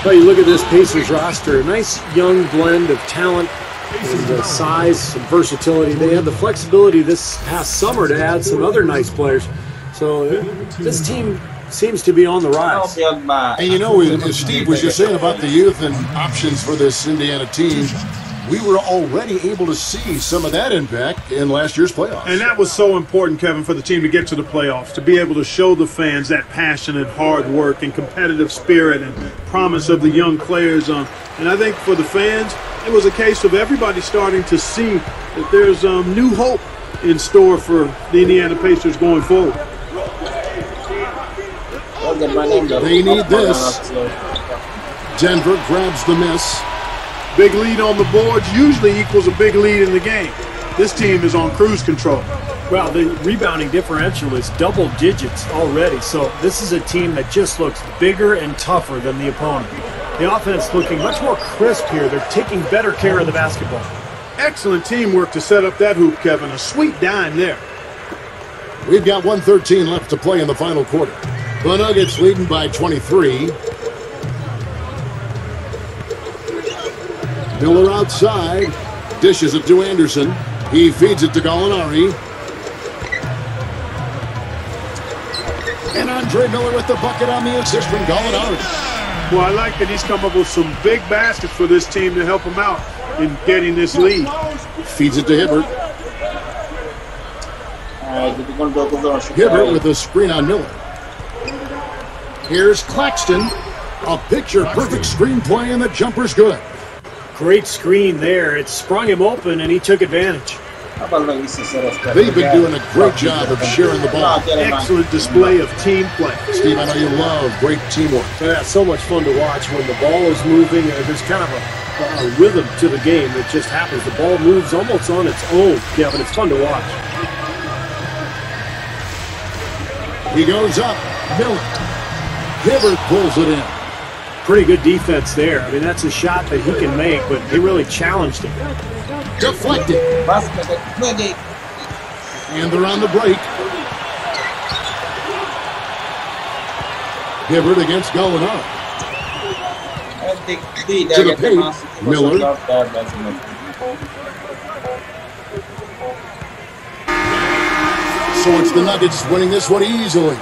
Well, you look at this Pacers roster, a nice young blend of talent and size, some versatility. They had the flexibility this past summer to add some other nice players. So this team seems to be on the rise. And you know, as Steve was just saying about the youth and options for this Indiana team, we were already able to see some of that impact in last year's playoffs. And that was so important, Kevin, for the team to get to the playoffs, to be able to show the fans that passion and hard work and competitive spirit and promise of the young players. And I think for the fans, it was a case of everybody starting to see that there's new hope in store for the Indiana Pacers going forward. They need this. Denver grabs the miss. Big lead on the boards usually equals a big lead in the game. This team is on cruise control. Well, the rebounding differential is double digits already, so this is a team that just looks bigger and tougher than the opponent. The offense looking much more crisp here. They're taking better care of the basketball. Excellent teamwork to set up that hoop, Kevin. A sweet dime there. We've got 1:13 left to play in the final quarter. The Nuggets leading by 23. Miller outside, dishes it to Anderson. He feeds it to Gallinari. And Andre Miller with the bucket on the assist from Gallinari. Well, I like that he's come up with some big baskets for this team to help him out in getting this lead. Feeds it to Hibbert. Hibbert with a screen on Miller. Here's Claxton. A picture-perfect screenplay, and the jumper's good. Great screen there. It sprung him open, and he took advantage. They've been doing a great job of sharing the ball. Excellent display of team play. Steve, I know you love great teamwork. Yeah, so much fun to watch when the ball is moving. There's kind of a rhythm to the game that just happens. The ball moves almost on its own, Kevin. It's fun to watch. He goes up. Miller. Hibbert pulls it in. Pretty good defense there. I mean, that's a shot that he can make, but they really challenged him. Deflected. And they're on the break. Hibbert against Gallinari. To the paint. Miller. So it's the Nuggets winning this one easily.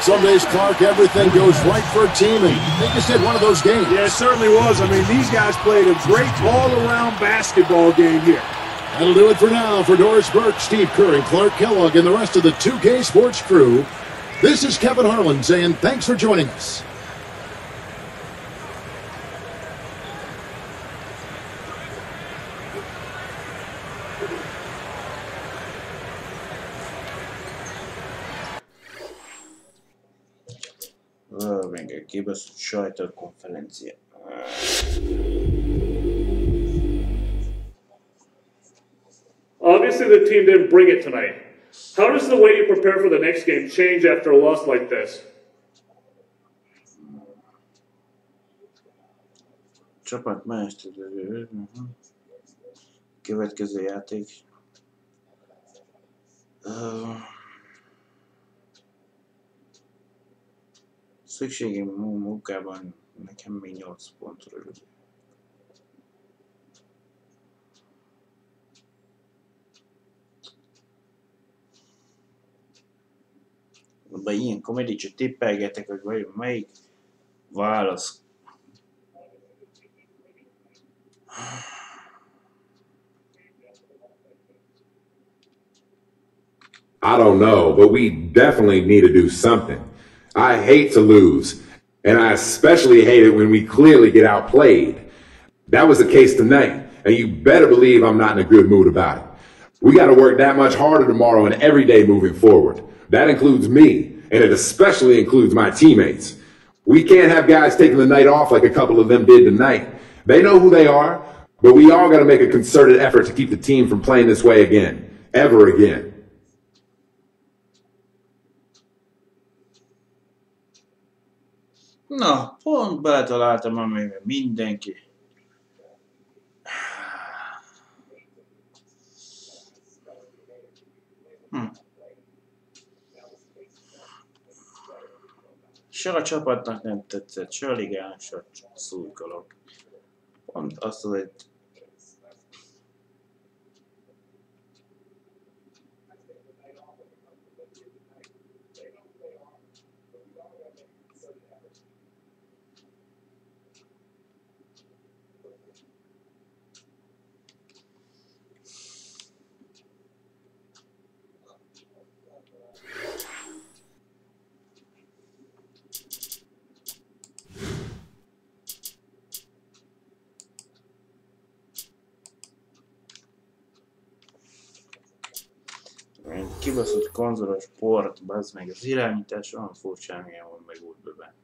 Some days, Clark, everything goes right for a team, and they just had one of those games. Yeah, it certainly was. I mean, these guys played a great all-around basketball game here. That'll do it for now. For Doris Burke, Steve Kerr, and Clark Kellogg, and the rest of the 2K Sports crew, this is Kevin Harlan saying thanks for joining us. Venga, aquí va su sajtókonferencia. Obviously, the team didn't bring it tonight. How does the way you prepare for the next game change after a loss like this? Csapatmester. Következő játék. Szükségem munkában nekem még 8 pontra rövid. Ilyenkor mindig csak tippelgetek, hogy vajon melyik válasz. I don't know, but we definitely need to do something. I hate to lose, And I especially hate it when we clearly get outplayed. That was the case tonight, and you better believe I'm not in a good mood about it. We got to work that much harder tomorrow and every day moving forward. That includes me, and it especially includes my teammates. We can't have guys taking the night off like a couple of them did tonight. They know who they are, but we all got to make a concerted effort to keep the team from playing this way again. Ever again. Na, pont beletaláltam, amiben mindenki. Se a csapatnak nem tetszett, se a ligának, se a szurkolók. Pont azt az egy... Kibaszott konzolos port, bazd meg, az irányítás olyan furcsán milyen van meg úgy bebe.